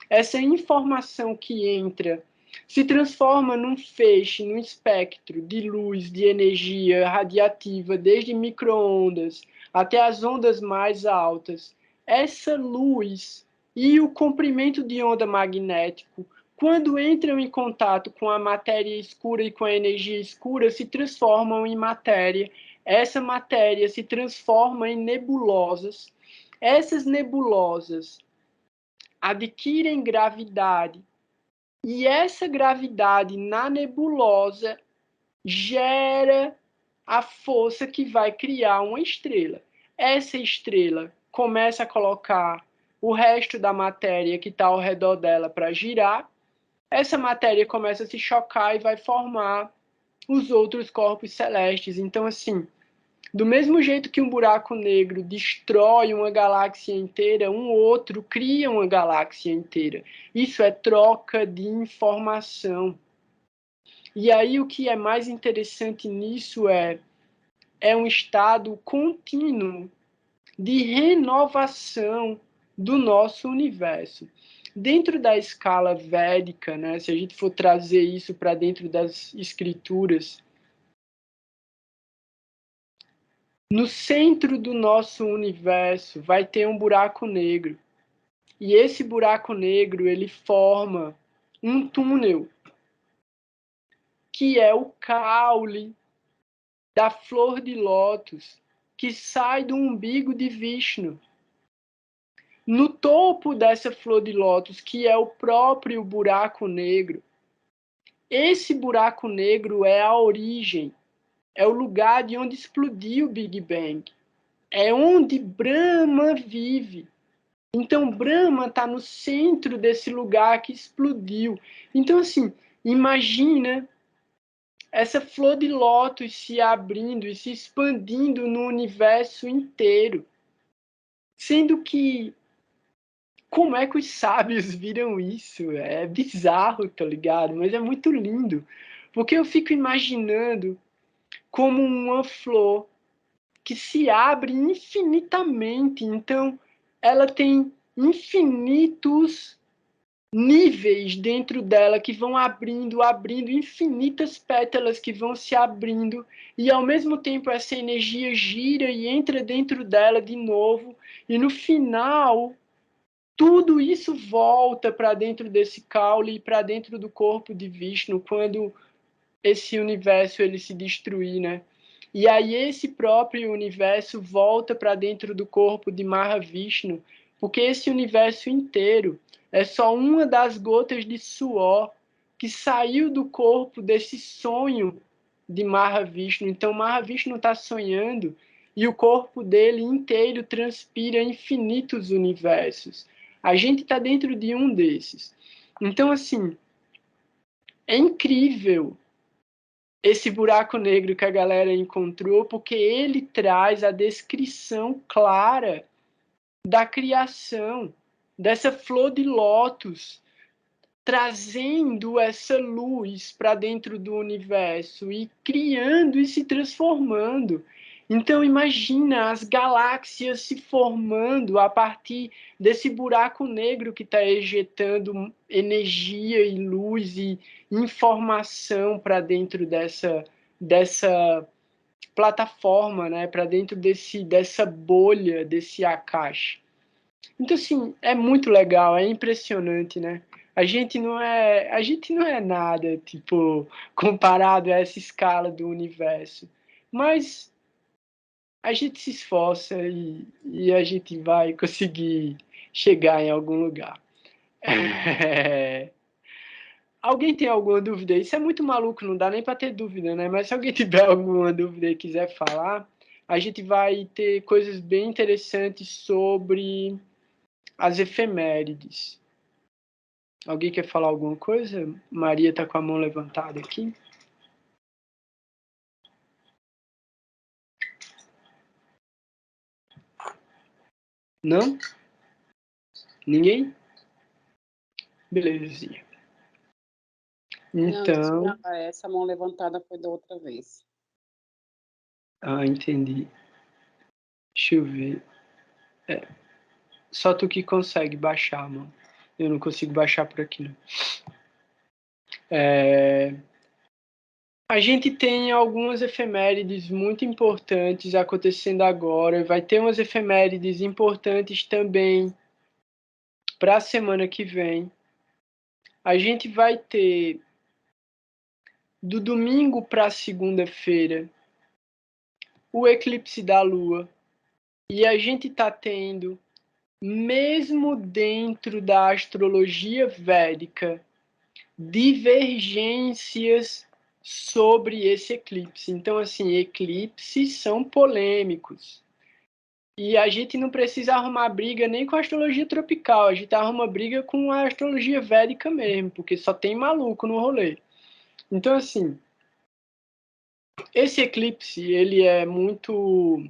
Essa informação que entra se transforma num feixe, num espectro de luz, de energia radiativa, desde micro-ondas até as ondas mais altas. Essa luz e o comprimento de onda magnético, quando entram em contato com a matéria escura e com a energia escura, se transformam em matéria. Essa matéria se transforma em nebulosas. Essas nebulosas adquirem gravidade, e essa gravidade na nebulosa gera a força que vai criar uma estrela. Essa estrela começa a colocar o resto da matéria que está ao redor dela para girar. Essa matéria começa a se chocar e vai formar os outros corpos celestes. Então, assim, Do mesmo jeito que um buraco negro destrói uma galáxia inteira, um outro cria uma galáxia inteira. Isso é troca de informação. E aí o que é mais interessante nisso é um estado contínuo de renovação do nosso universo. Dentro da escala védica, né, se a gente for trazer isso para dentro das escrituras, no centro do nosso universo vai ter um buraco negro. E esse buraco negro, ele forma um túnel, que é o caule da flor de lótus, que sai do umbigo de Vishnu. No topo dessa flor de lótus, que é o próprio buraco negro, esse buraco negro é a origem, é o lugar de onde explodiu o Big Bang. É onde Brahma vive. Então, Brahma está no centro desse lugar que explodiu. Então, assim, imagina essa flor de lótus se abrindo e se expandindo no universo inteiro. Sendo que, como é que os sábios viram isso? É bizarro, tá ligado? Mas é muito lindo. Porque eu fico imaginando como uma flor que se abre infinitamente. Então, ela tem infinitos níveis dentro dela que vão abrindo, infinitas pétalas que vão se abrindo, e ao mesmo tempo essa energia gira e entra dentro dela de novo, e no final tudo isso volta para dentro desse caule e para dentro do corpo de Vishnu quando esse universo ele se destruir, né? E aí esse próprio universo volta para dentro do corpo de Mahavishnu, porque esse universo inteiro é só uma das gotas de suor que saiu do corpo desse sonho de Mahavishnu. Então Mahavishnu está sonhando e o corpo dele inteiro transpira infinitos universos. A gente está dentro de um desses. Então, assim, é incrível esse buraco negro que a galera encontrou, porque ele traz a descrição clara da criação, dessa flor de lótus, trazendo essa luz para dentro do universo e criando e se transformando. Então imagina as galáxias se formando a partir desse buraco negro que está ejetando energia e luz e informação para dentro dessa plataforma, né? Para dentro dessa bolha, desse Akash. Então, assim, é muito legal, é impressionante, né? A gente não é nada, tipo, comparado a essa escala do universo. Mas a gente se esforça e a gente vai conseguir chegar em algum lugar. É... Alguém tem alguma dúvida? Isso é muito maluco, não dá nem para ter dúvida, né? Mas se alguém tiver alguma dúvida e quiser falar, a gente vai ter coisas bem interessantes sobre as efemérides. Alguém quer falar alguma coisa? Maria está com a mão levantada aqui. Não? Ninguém? Belezinha. Então. Não, essa mão levantada foi da outra vez. Ah, entendi. Deixa eu ver. Só tu que consegue baixar, mano. Eu não consigo baixar por aqui, não. A gente tem algumas efemérides muito importantes acontecendo agora. Vai ter umas efemérides importantes também para a semana que vem. A gente vai ter do domingo para segunda-feira o eclipse da Lua. E a gente está tendo, mesmo dentro da astrologia védica, divergências sobre esse eclipse. Então, assim, eclipses são polêmicos. E a gente não precisa arrumar briga nem com a astrologia tropical, a gente arruma briga com a astrologia védica mesmo, porque só tem maluco no rolê. Então, assim, Esse eclipse, ele é muito...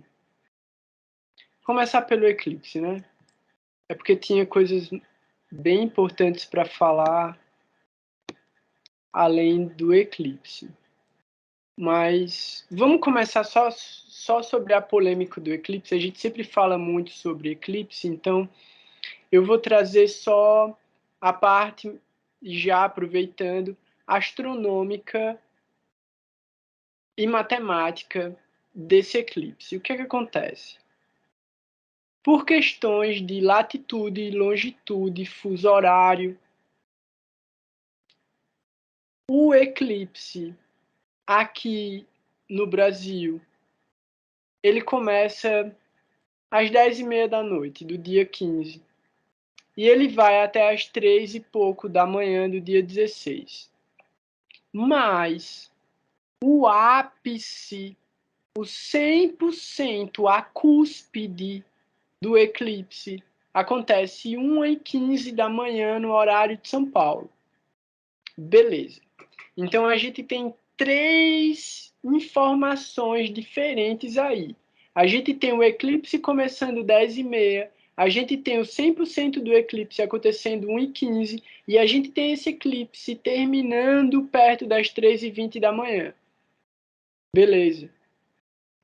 Começar pelo eclipse, né? É porque tinha coisas bem importantes para falar além do eclipse. Mas vamos começar só sobre a polêmica do eclipse. A gente sempre fala muito sobre eclipse, então eu vou trazer só a parte, já aproveitando, astronômica e matemática desse eclipse. O que é que acontece? Por questões de latitude, longitude, fuso horário, o eclipse aqui no Brasil, ele começa às 10h30 da noite, do dia 15. E ele vai até às 3 e pouco da manhã do dia 16. Mas o ápice, o 100%, a cúspide do eclipse, acontece 1h15 da manhã no horário de São Paulo. Beleza. Então a gente tem 3 informações diferentes aí. A gente tem o eclipse começando 10h30, a gente tem o 100% do eclipse acontecendo 1h15 e a gente tem esse eclipse terminando perto das 3h20 da manhã. Beleza.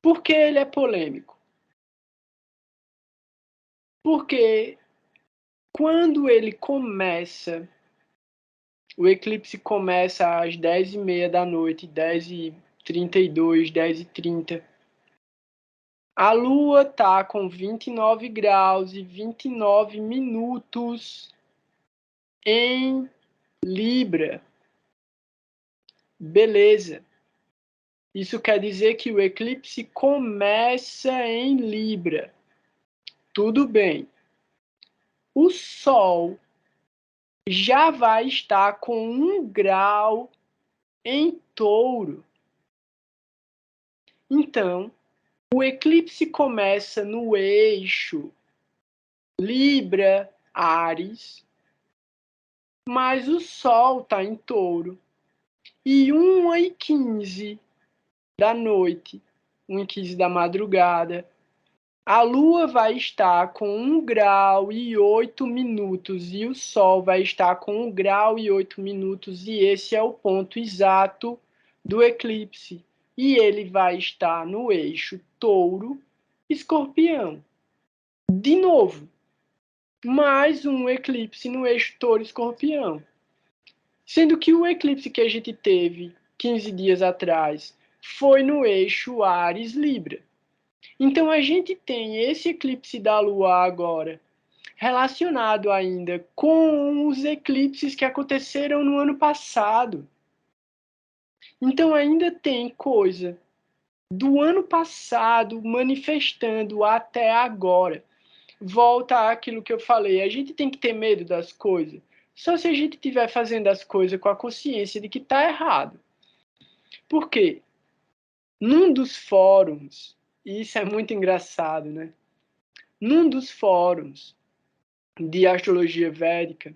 Por que ele é polêmico? Porque quando ele começa, o eclipse começa às 10h30 da noite, 10h32, 10h30. A Lua está com 29 graus e 29 minutos em Libra. Beleza. Isso quer dizer que o eclipse começa em Libra. Tudo bem. O Sol já vai estar com 1 grau em Touro. Então, o eclipse começa no eixo Libra-Áries, mas o Sol está em Touro. E 1h15 da noite, 1h15 da madrugada, a Lua vai estar com 1 grau e 8 minutos e o Sol vai estar com 1 grau e 8 minutos, e esse é o ponto exato do eclipse. E ele vai estar no eixo Touro-Escorpião. De novo, mais um eclipse no eixo Touro-Escorpião. Sendo que o eclipse que a gente teve 15 dias atrás foi no eixo Áries-Libra. Então a gente tem esse eclipse da Lua agora relacionado ainda com os eclipses que aconteceram no ano passado. Então ainda tem coisa do ano passado manifestando até agora. Volta àquilo que eu falei, a gente tem que ter medo das coisas só se a gente estiver fazendo as coisas com a consciência de que está errado. Por quê? Num dos fóruns, e isso é muito engraçado, né? Num dos fóruns de astrologia védica,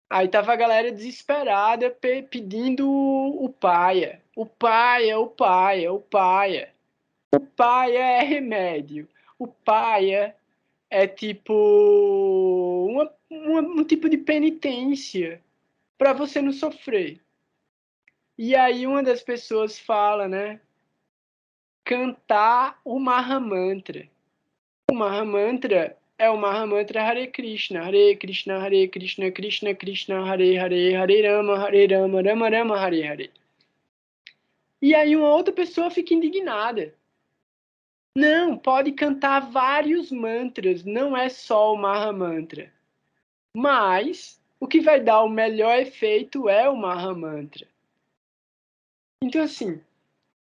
aí tava a galera desesperada pedindo o paia. O paia, o paia, o paia. O paia é remédio. O paia é tipo um tipo de penitência para você não sofrer. E aí uma das pessoas fala, né? Cantar o Mahamantra. O Mahamantra é o Mahamantra Hare Krishna, Hare Krishna, Krishna Krishna, Hare Hare, Hare Rama, Rama Rama, Hare Hare. E aí uma outra pessoa fica indignada. Não, pode cantar vários mantras, não é só o Mahamantra. Mas o que vai dar o melhor efeito é o Mahamantra. Então, assim,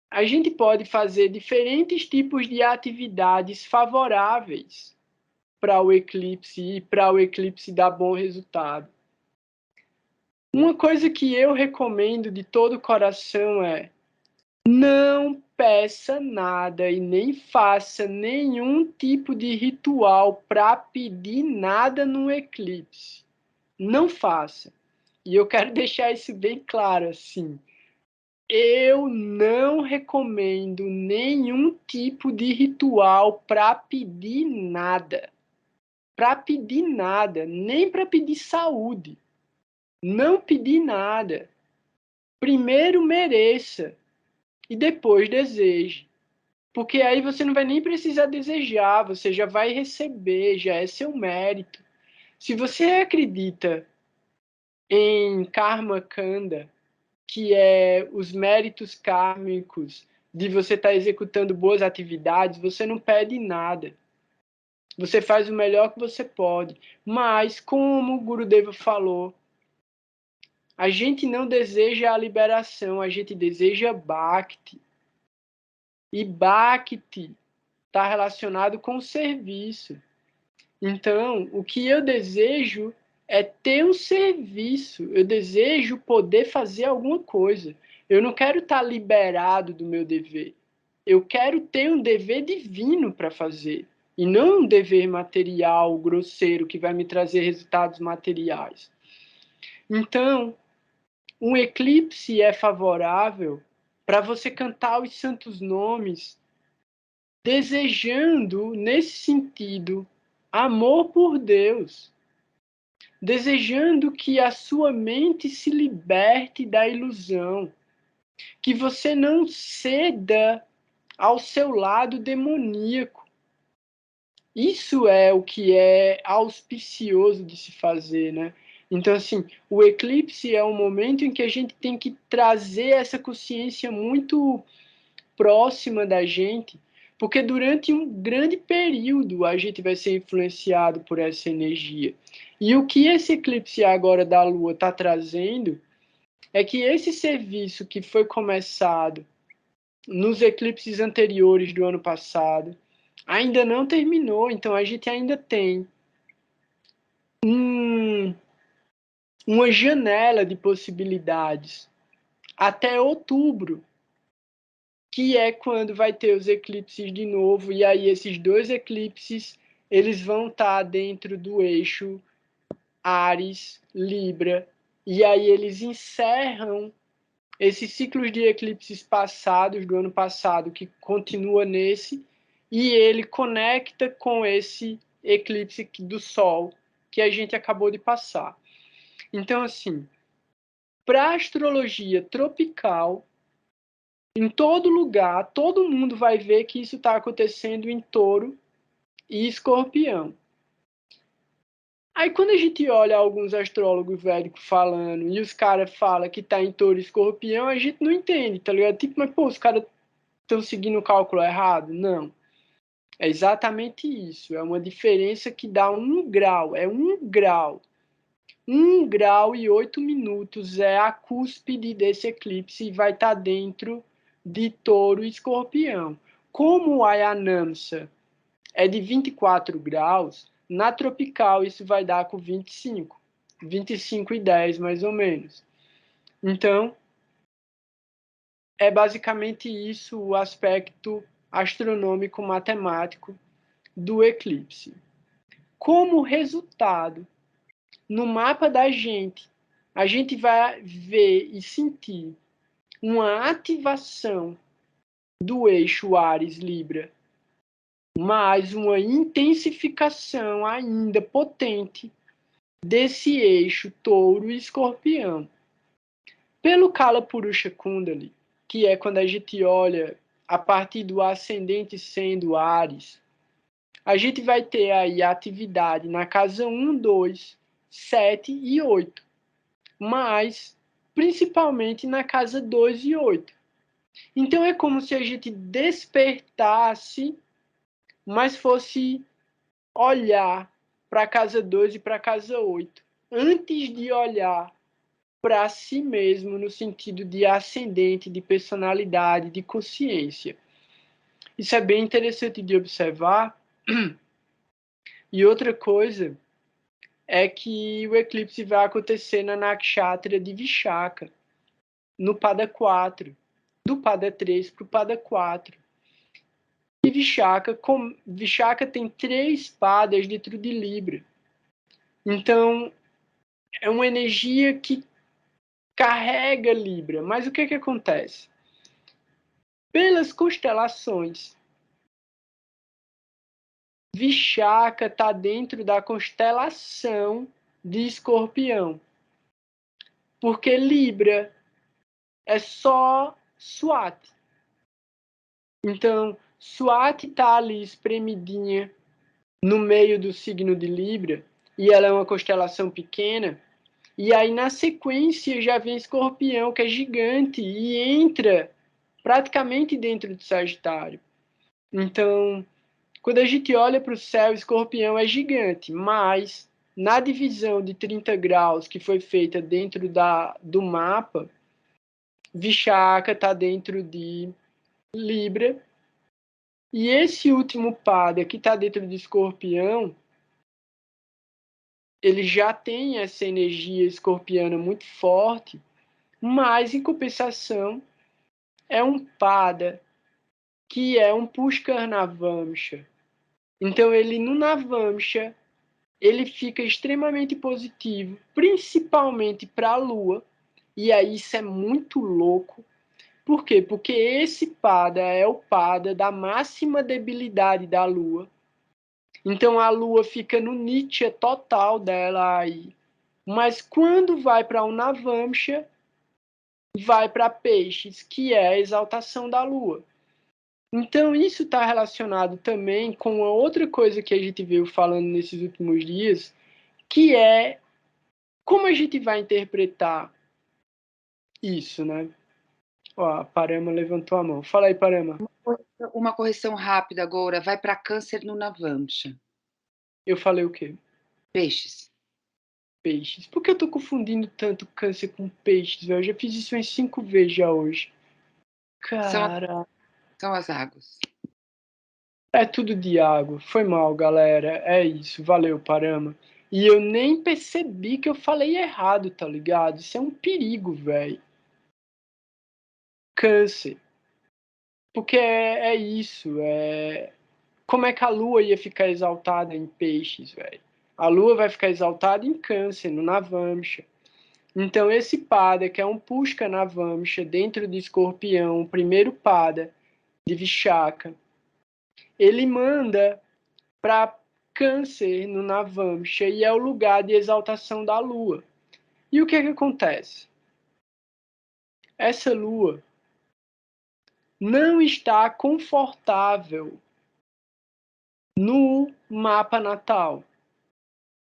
a gente pode fazer diferentes tipos de atividades favoráveis para o eclipse e para o eclipse dar bom resultado. Uma coisa que eu recomendo de todo o coração é: não peça nada e nem faça nenhum tipo de ritual para pedir nada no eclipse. Não faça. E eu quero deixar isso bem claro, assim. eu não recomendo nenhum tipo de ritual para pedir nada. Para pedir nada, nem para pedir saúde. Não pedir nada. Primeiro mereça e depois deseje. Porque aí você não vai nem precisar desejar, você já vai receber, já é seu mérito. Se você acredita em Karma Kanda, que é os méritos kármicos de você estar executando boas atividades, você não pede nada. Você faz o melhor que você pode. Mas, como o Gurudeva falou, a gente não deseja a liberação, a gente deseja Bhakti. E Bhakti está relacionado com o serviço. Então, o que eu desejo é ter um serviço. Eu desejo poder fazer alguma coisa. Eu não quero estar liberado do meu dever. Eu quero ter um dever divino para fazer. E não um dever material, grosseiro, que vai me trazer resultados materiais. Então, um eclipse é favorável para você cantar os santos nomes, desejando, nesse sentido, amor por Deus, desejando que a sua mente se liberte da ilusão, que você não ceda ao seu lado demoníaco. Isso é o que é auspicioso de se fazer, né? Então, assim, o eclipse é um momento em que a gente tem que trazer essa consciência muito próxima da gente, porque durante um grande período a gente vai ser influenciado por essa energia. E o que esse eclipse agora da Lua está trazendo é que esse serviço que foi começado nos eclipses anteriores do ano passado ainda não terminou, então a gente ainda tem uma janela de possibilidades até outubro, que é quando vai ter os eclipses de novo, e aí esses dois eclipses eles vão estar dentro do eixo Áries, Libra, e aí eles encerram esses ciclos de eclipses passados, do ano passado, que continua nesse, e ele conecta com esse eclipse do Sol que a gente acabou de passar. Então, assim, para a astrologia tropical, em todo lugar, todo mundo vai ver que isso está acontecendo em Touro e Escorpião. Aí quando a gente olha alguns astrólogos védicos falando e os caras falam que tá em Touro e Escorpião, a gente não entende, tá ligado? Tipo, mas pô, os caras estão seguindo o cálculo errado? Não. É exatamente isso. É uma diferença que dá 1 grau. É 1 grau. 1 grau e 8 minutos é a cúspide desse eclipse e vai estar dentro de Touro e Escorpião. Como o Ayanamsa é de 24 graus, na tropical isso vai dar com 25. 25 e 10, mais ou menos. Então, é basicamente isso o aspecto astronômico matemático do eclipse. Como resultado, no mapa da gente, a gente vai ver e sentir uma ativação do eixo Áries-Libra, mas uma intensificação ainda potente desse eixo Touro e Escorpião. Pelo Kala Purusha Kundali, que é quando a gente olha a partir do ascendente sendo Áries, a gente vai ter aí a atividade na casa 1, 2, 7 e 8, mas principalmente na casa 2 e 8. Então é como se a gente despertasse, mas fosse olhar para a casa 2 e para a casa 8, antes de olhar para si mesmo no sentido de ascendente, de personalidade, de consciência. Isso é bem interessante de observar. E outra coisa é que o eclipse vai acontecer na Nakshatra de Vishaka, no Pada 4, do Pada 3 para o Pada 4. E Vishaka tem 3 padas dentro de Libra. Então, é uma energia que carrega Libra. Mas o que acontece? pelas constelações. Vishaka está dentro da constelação de Escorpião. Porque Libra é só Swati. Então, Swati está ali espremidinha no meio do signo de Libra, e ela é uma constelação pequena, e aí na sequência já vem Escorpião, que é gigante, e entra praticamente dentro de Sagitário. Então, quando a gente olha para o céu, Escorpião é gigante, mas na divisão de 30 graus que foi feita dentro do mapa, Vishaka está dentro de Libra, e esse último pada que está dentro de Escorpião, ele já tem essa energia escorpiana muito forte, mas em compensação é um pada que é um Pushkarnavamsha. Então ele no Navamsha, ele fica extremamente positivo, principalmente para a Lua, e aí isso é muito louco. Por quê? Porque esse pada é o pada da máxima debilidade da Lua. Então a Lua fica no Nietzsche total dela aí. Mas quando vai para o Navamsha, vai para Peixes, que é a exaltação da Lua. Então isso está relacionado também com a outra coisa que a gente veio falando nesses últimos dias, que é como a gente vai interpretar isso, né? Ó, a Parama levantou a mão. Fala aí, Parama. Uma correção rápida agora. Vai para Câncer no Navamsha. Eu falei o quê? Peixes. Peixes. Por que eu tô confundindo tanto câncer com peixes, velho? Eu já fiz isso umas 5 vezes já hoje. Cara. São as águas. É tudo de água. Foi mal, galera. É isso. Valeu, Parama. E eu nem percebi que eu falei errado, tá ligado? Isso é um perigo, velho. Câncer. Porque é isso. Como é que a Lua ia ficar exaltada em peixes, velho? A Lua vai ficar exaltada em Câncer, no Navamsha. Então, esse pada, que é um Pushka Navamsha, dentro de Escorpião, o primeiro pada de Vishaka, ele manda para Câncer no Navamsha, e é o lugar de exaltação da Lua. E o que acontece? Essa Lua não está confortável no mapa natal.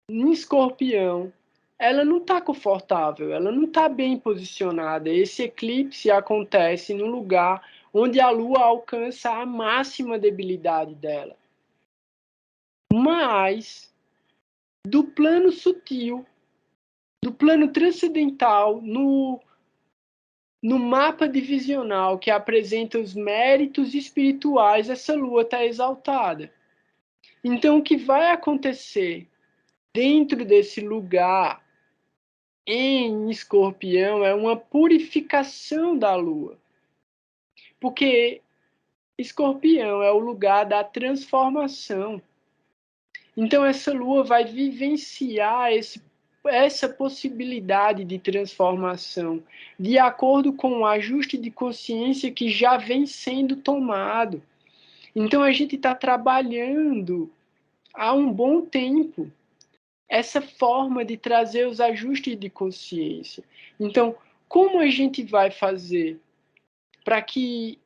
Em Escorpião, ela não está confortável, ela não está bem posicionada. Esse eclipse acontece no lugar onde a Lua alcança a máxima debilidade dela. Mas, do plano sutil, do plano transcendental, no mapa divisional que apresenta os méritos espirituais, essa Lua está exaltada. Então, o que vai acontecer dentro desse lugar em Escorpião é uma purificação da Lua. Porque Escorpião é o lugar da transformação. Então essa Lua vai vivenciar essa possibilidade de transformação de acordo com o ajuste de consciência que já vem sendo tomado. Então a gente está trabalhando há um bom tempo essa forma de trazer os ajustes de consciência. Então, como a gente vai fazer para que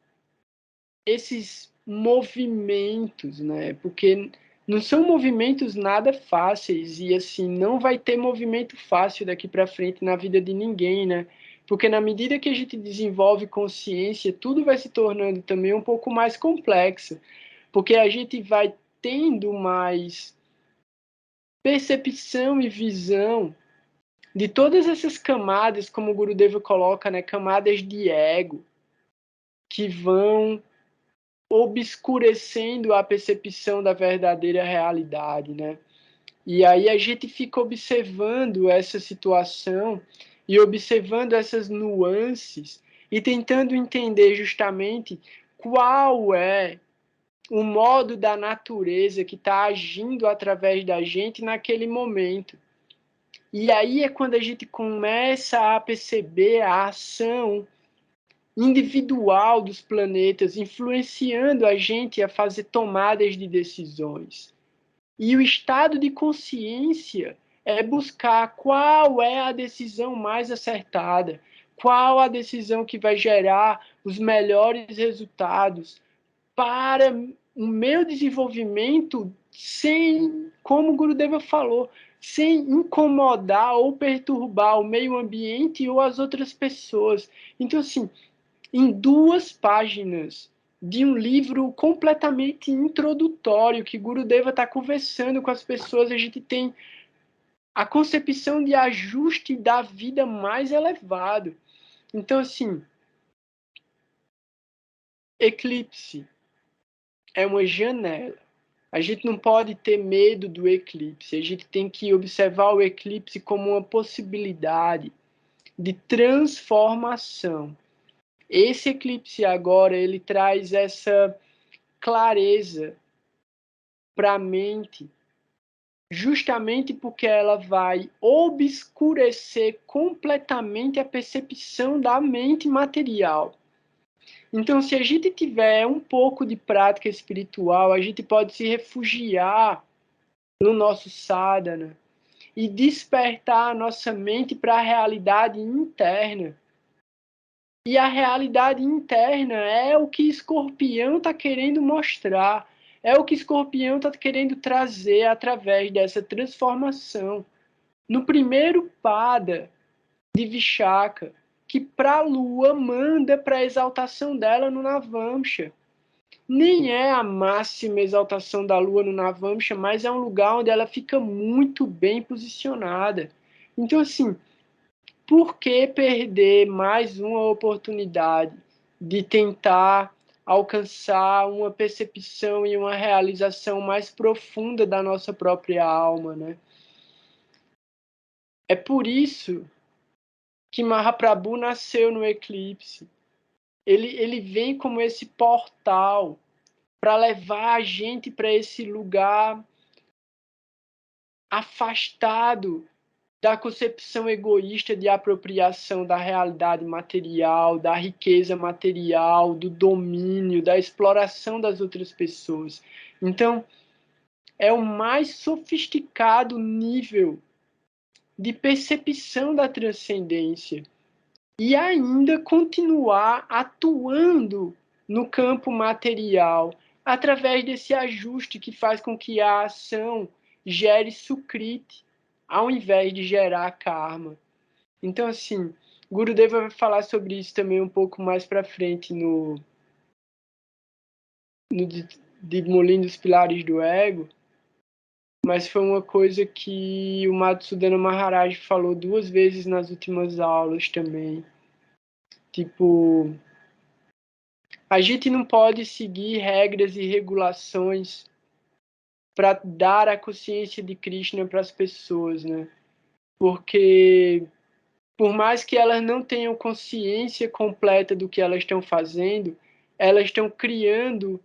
esses movimentos, né? Porque não são movimentos nada fáceis e assim não vai ter movimento fácil daqui para frente na vida de ninguém, né? Porque na medida que a gente desenvolve consciência, tudo vai se tornando também um pouco mais complexo, porque a gente vai tendo mais percepção e visão de todas essas camadas, como o Gurudeva coloca, né, camadas de ego, que vão obscurecendo a percepção da verdadeira realidade, né? E aí a gente fica observando essa situação e observando essas nuances e tentando entender justamente qual é o modo da natureza que está agindo através da gente naquele momento. E aí é quando a gente começa a perceber a ação individual dos planetas, influenciando a gente a fazer tomadas de decisões. E o estado de consciência é buscar qual é a decisão mais acertada, qual a decisão que vai gerar os melhores resultados para o meu desenvolvimento sem, como o Gurudeva falou, sem incomodar ou perturbar o meio ambiente ou as outras pessoas. Então, assim, em 2 páginas de um livro completamente introdutório, que Gurudeva está conversando com as pessoas, a gente tem a concepção de ajuste da vida mais elevado. Então, assim, eclipse é uma janela. A gente não pode ter medo do eclipse. A gente tem que observar o eclipse como uma possibilidade de transformação. Esse eclipse agora, ele traz essa clareza para a mente, justamente porque ela vai obscurecer completamente a percepção da mente material. Então, se a gente tiver um pouco de prática espiritual, a gente pode se refugiar no nosso sadhana e despertar a nossa mente para a realidade interna. E a realidade interna é o que Escorpião está querendo mostrar, é o que Escorpião está querendo trazer através dessa transformação. No primeiro pada de Vishaka, que para a Lua manda para a exaltação dela no Navamsha. Nem é a máxima exaltação da Lua no Navamsha, mas é um lugar onde ela fica muito bem posicionada. Então, assim, por que perder mais uma oportunidade de tentar alcançar uma percepção e uma realização mais profunda da nossa própria alma, né? É por isso que Mahaprabhu nasceu no eclipse. Ele vem como esse portal para levar a gente para esse lugar afastado da concepção egoísta de apropriação da realidade material, da riqueza material, do domínio, da exploração das outras pessoas. Então, é o mais sofisticado nível de percepção da transcendência e ainda continuar atuando no campo material através desse ajuste que faz com que a ação gere sukriti, ao invés de gerar karma. Então, assim, Gurudeva vai falar sobre isso também um pouco mais para frente no Desmolindo os Pilares do Ego, mas foi uma coisa que o Madhusudana Maharaj falou 2 vezes nas últimas aulas também. Tipo, a gente não pode seguir regras e regulações para dar a consciência de Krishna para as pessoas, né? Porque por mais que elas não tenham consciência completa do que elas estão fazendo, elas estão criando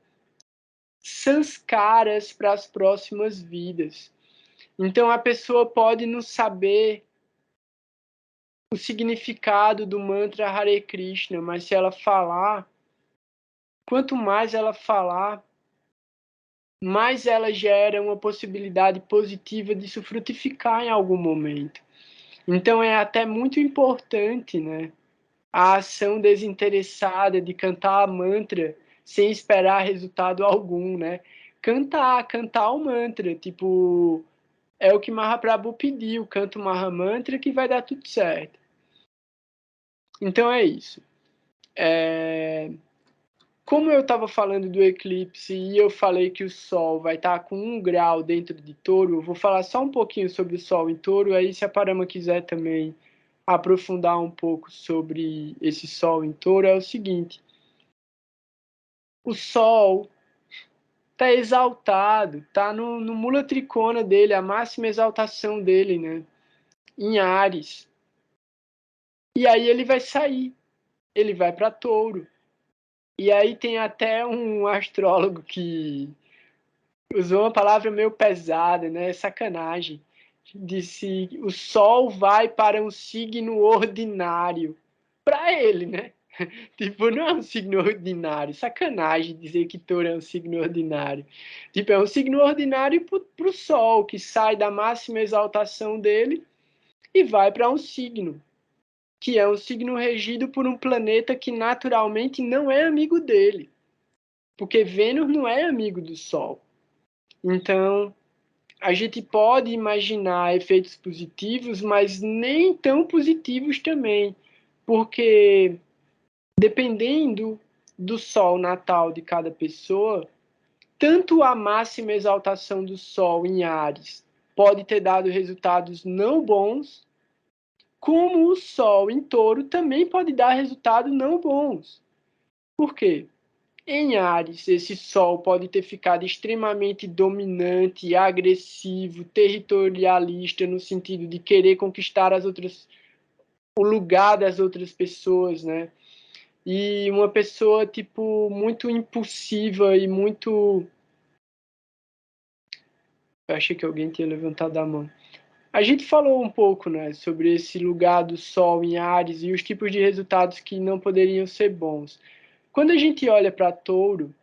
sanskaras para as próximas vidas. Então a pessoa pode não saber o significado do mantra Hare Krishna, mas se ela falar, quanto mais ela falar, mais ela gera uma possibilidade positiva de isso frutificar em algum momento. Então é até muito importante, né, a ação desinteressada de cantar a mantra sem esperar resultado algum, né? Cantar o mantra, tipo, é o que Mahaprabhu pediu, canta o Mahamantra que vai dar tudo certo. Então é isso. Como eu estava falando do eclipse e eu falei que o Sol vai estar com 1 grau dentro de Touro, eu vou falar só um pouquinho sobre o Sol em Touro, aí se a Parama quiser também aprofundar um pouco sobre esse Sol em Touro, é o seguinte. O Sol está exaltado, está no Mula Tricona dele, a máxima exaltação dele, né? Em Áries. E aí ele vai sair, ele vai para Touro. E aí tem até um astrólogo que usou uma palavra meio pesada, né? Sacanagem. Disse: o Sol vai para um signo ordinário. Para ele, né? Tipo, não é um signo ordinário. Sacanagem dizer que touro é um signo ordinário. Tipo, é um signo ordinário para o Sol, que sai da máxima exaltação dele e vai para um signo, que é um signo regido por um planeta que naturalmente não é amigo dele. Porque Vênus não é amigo do Sol. Então, a gente pode imaginar efeitos positivos, mas nem tão positivos também. Porque dependendo do Sol natal de cada pessoa, tanto a máxima exaltação do Sol em Áries pode ter dado resultados não bons, como o Sol em Touro também pode dar resultados não bons. Por quê? Em Áries, esse Sol pode ter ficado extremamente dominante, agressivo, territorialista, no sentido de querer conquistar o lugar das outras pessoas, né? E uma pessoa, tipo, muito impulsiva e muito... Eu achei que alguém tinha levantado a mão. A gente falou um pouco, né, sobre esse lugar do Sol em Áries e os tipos de resultados que não poderiam ser bons. Quando a gente olha para Touro,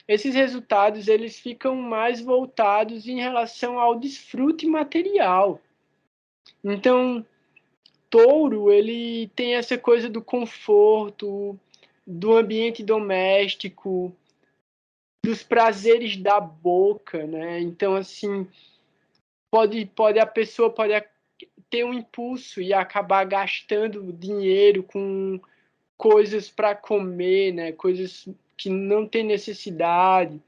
esses resultados eles ficam mais voltados em relação ao desfrute material. Então, Touro, ele tem essa coisa do conforto, do ambiente doméstico, dos prazeres da boca, né? Então, assim, a pessoa pode ter um impulso e acabar gastando dinheiro com coisas para comer, né? Coisas que não tem necessidade.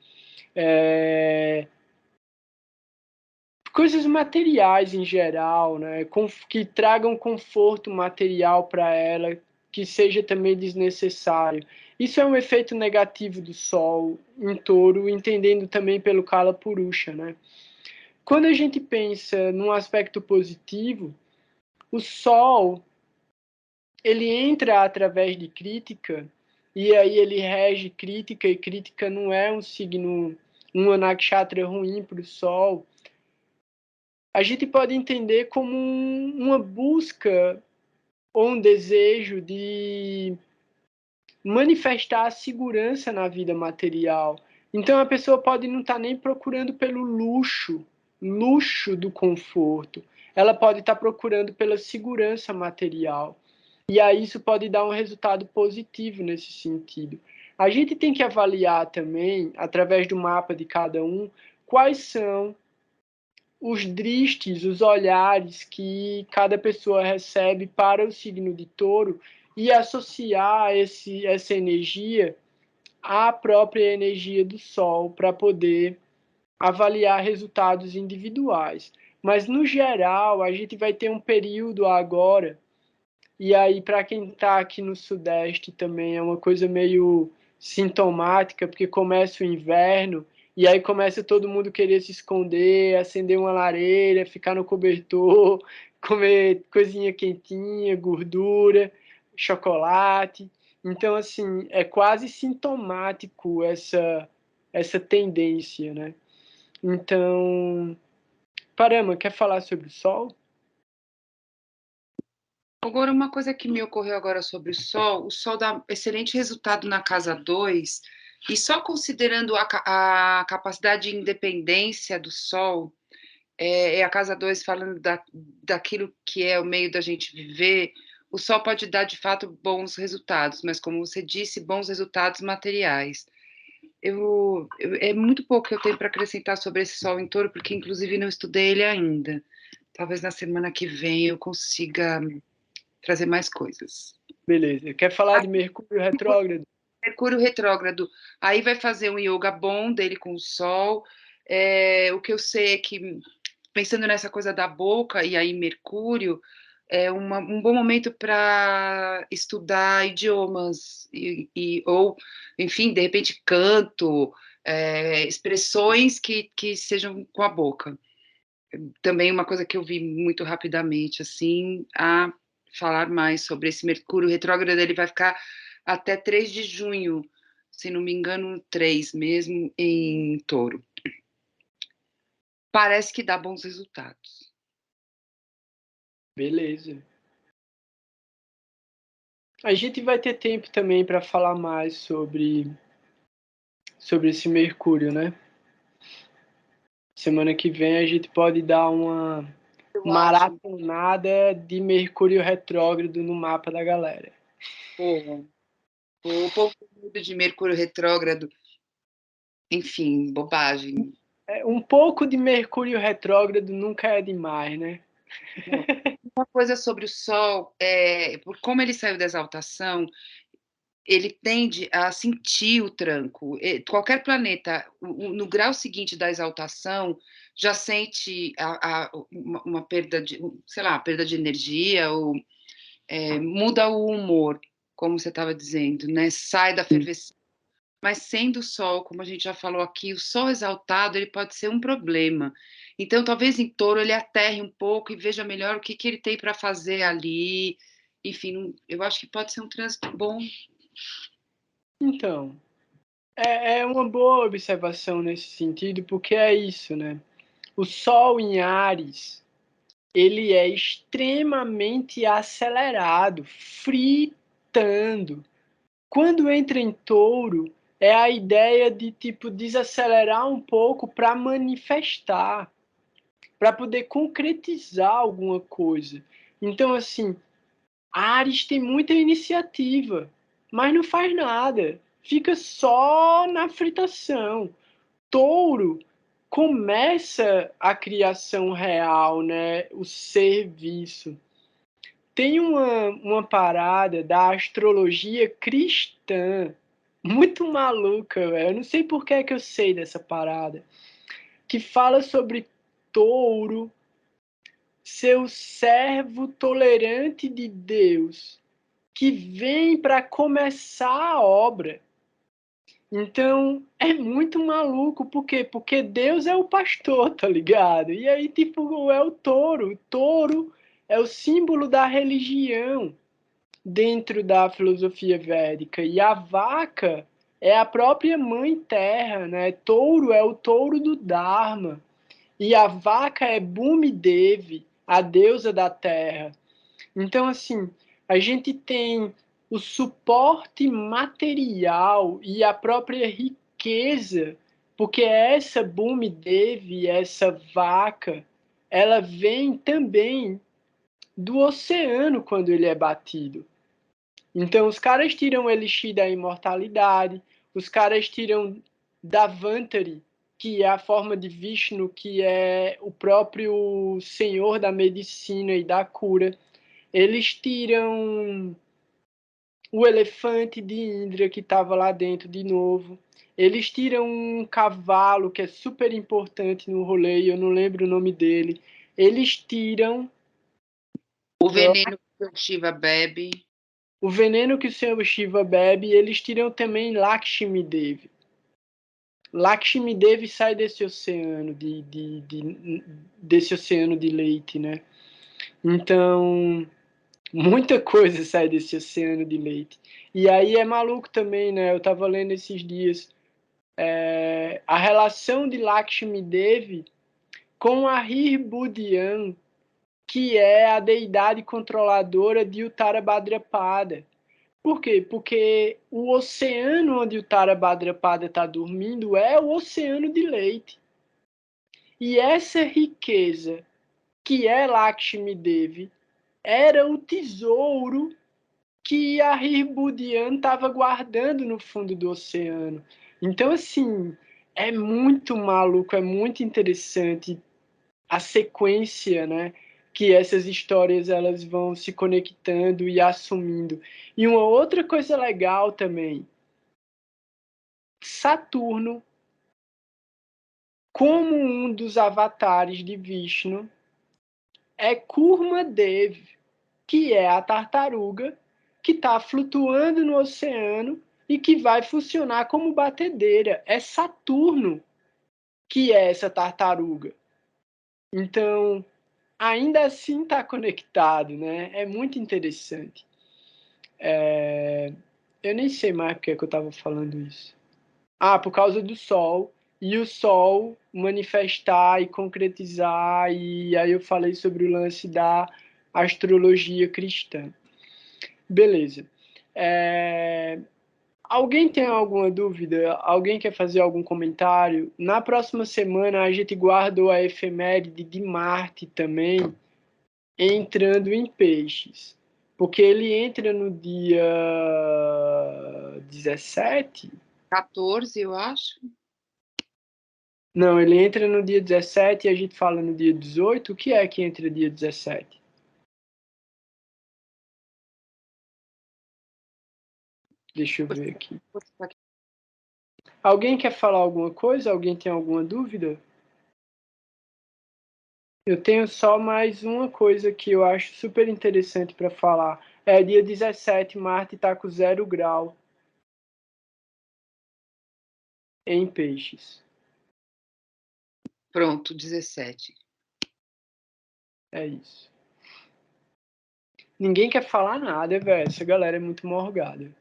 Coisas materiais em geral, né? Que tragam conforto material para ela, que seja também desnecessário. Isso é um efeito negativo do Sol em Touro, entendendo também pelo Kala Purusha, né? Quando a gente pensa num aspecto positivo, o Sol ele entra através de crítica, e aí ele rege crítica, e crítica não é um signo, um nakshatra ruim para o Sol. A gente pode entender como uma busca ou um desejo de manifestar a segurança na vida material. Então a pessoa pode não estar nem procurando pelo luxo do conforto. Ela pode estar procurando pela segurança material. E aí isso pode dar um resultado positivo nesse sentido. A gente tem que avaliar também, através do mapa de cada um, quais são os dristes, os olhares que cada pessoa recebe para o signo de Touro e associar essa energia à própria energia do Sol para poder avaliar resultados individuais. Mas, no geral, a gente vai ter um período agora, e aí, para quem está aqui no Sudeste também, é uma coisa meio sintomática, porque começa o inverno, e aí começa todo mundo querer se esconder, acender uma lareira, ficar no cobertor, comer coisinha quentinha, gordura, chocolate. Então, assim, é quase sintomático essa tendência, né? Então, Parama, quer falar sobre o Sol? Agora, uma coisa que me ocorreu agora sobre o Sol dá excelente resultado na casa 2, e só considerando a capacidade de independência do Sol, a casa 2 falando daquilo que é o meio da gente viver, o Sol pode dar de fato bons resultados, mas como você disse, bons resultados materiais. É muito pouco que eu tenho para acrescentar sobre esse Sol em Touro, porque inclusive não estudei ele ainda. Talvez na semana que vem eu consiga trazer mais coisas. Beleza. Quer falar de Mercúrio retrógrado? Mercúrio retrógrado, aí vai fazer um yoga bom dele com o Sol. O que eu sei é que, pensando nessa coisa da boca, e aí Mercúrio, é um bom momento para estudar idiomas, ou, enfim, de repente, canto, expressões que sejam com a boca. Também uma coisa que eu vi muito rapidamente, assim, a falar mais sobre esse Mercúrio retrógrado, ele vai ficar até 3 de junho, se não me engano, 3 mesmo, em Touro. Parece que dá bons resultados. Beleza. A gente vai ter tempo também para falar mais sobre esse Mercúrio, né? Semana que vem a gente pode dar uma maratonada de Mercúrio retrógrado no mapa da galera. Pô, o povo tem medo de Mercúrio retrógrado. Enfim, bobagem. Um pouco de Mercúrio retrógrado nunca é demais, né? Uma coisa sobre o Sol, por como ele saiu da exaltação, ele tende a sentir o tranco. Qualquer planeta, no grau seguinte da exaltação, já sente uma perda de, sei lá, perda de energia, ou muda o humor, como você estava dizendo, né? Sai da fervescência. Mas sendo o Sol, como a gente já falou aqui, o Sol exaltado, ele pode ser um problema. Então, talvez em Touro ele aterre um pouco e veja melhor o que ele tem para fazer ali. Enfim, eu acho que pode ser um trânsito bom. Então, é uma boa observação nesse sentido, porque é isso, né? O Sol em Áries, ele é extremamente acelerado, fritando. Quando entra em Touro, é a ideia de tipo desacelerar um pouco para manifestar, para poder concretizar alguma coisa. Então, assim, Áries tem muita iniciativa, mas não faz nada. Fica só na fritação. Touro começa a criação real, né? O serviço. Tem uma parada da astrologia cristã muito maluca, velho. Eu não sei por que é que eu sei dessa parada. Que fala sobre Touro, seu servo tolerante de Deus, que vem para começar a obra. Então, é muito maluco, por quê? Porque Deus é o pastor, tá ligado? E aí, tipo, é o touro. O touro é o símbolo da religião dentro da filosofia védica. E a vaca é a própria mãe terra, né? Touro é o touro do Dharma. E a vaca é Bhumi Devi, a deusa da terra. Então, assim, a gente tem o suporte material e a própria riqueza, porque essa Bhumi Devi, essa vaca, ela vem também do oceano quando ele é batido. Então, os caras tiram o elixir da imortalidade, os caras tiram Davantari, que é a forma de Vishnu, que é o próprio senhor da medicina e da cura. Eles tiram o elefante de Indra, que estava lá dentro de novo. Eles tiram um cavalo, que é super importante no rolê, eu não lembro o nome dele. Eles tiram o veneno que o Shiva bebe. O veneno que o Senhor Shiva bebe, e eles tiram também Lakshmi Devi. Lakshmi Devi sai desse oceano desse oceano de leite, né? Então, muita coisa sai desse oceano de leite. E aí é maluco também, né? Eu tava lendo esses dias a relação de Lakshmi Devi com a Hirbudyan, que é a deidade controladora de Uttara Bhadrapada. Por quê? Porque o oceano onde o Tara Bhadrapada está dormindo é o oceano de leite. E essa riqueza, que é Lakshmi Devi, era o tesouro que a Hirbudyan estava guardando no fundo do oceano. Então, assim, é muito maluco, é muito interessante a sequência, né? Que essas histórias elas vão se conectando e assumindo. E uma outra coisa legal também, Saturno, como um dos avatares de Vishnu, é Kurma Dev, que é a tartaruga que está flutuando no oceano e que vai funcionar como batedeira. É Saturno que é essa tartaruga. Então, ainda assim está conectado, né? É muito interessante. Eu nem sei mais porque que eu estava falando isso. Ah, por causa do Sol. E o Sol manifestar e concretizar. E aí eu falei sobre o lance da astrologia cristã. Beleza. Alguém tem alguma dúvida? Alguém quer fazer algum comentário? Na próxima semana a gente guardou a efeméride de Marte também, entrando em Peixes. Porque ele entra no dia 17? 14, eu acho. Não, ele entra no dia 17 e a gente fala no dia 18. O que é que entra no dia 17? Deixa eu ver aqui. Alguém quer falar alguma coisa? Alguém tem alguma dúvida? Eu tenho só mais uma coisa que eu acho super interessante para falar. É dia 17, Marte está com 0 grau em Peixes. Pronto, 17. É isso. Ninguém quer falar nada, velho. Essa galera é muito morgada.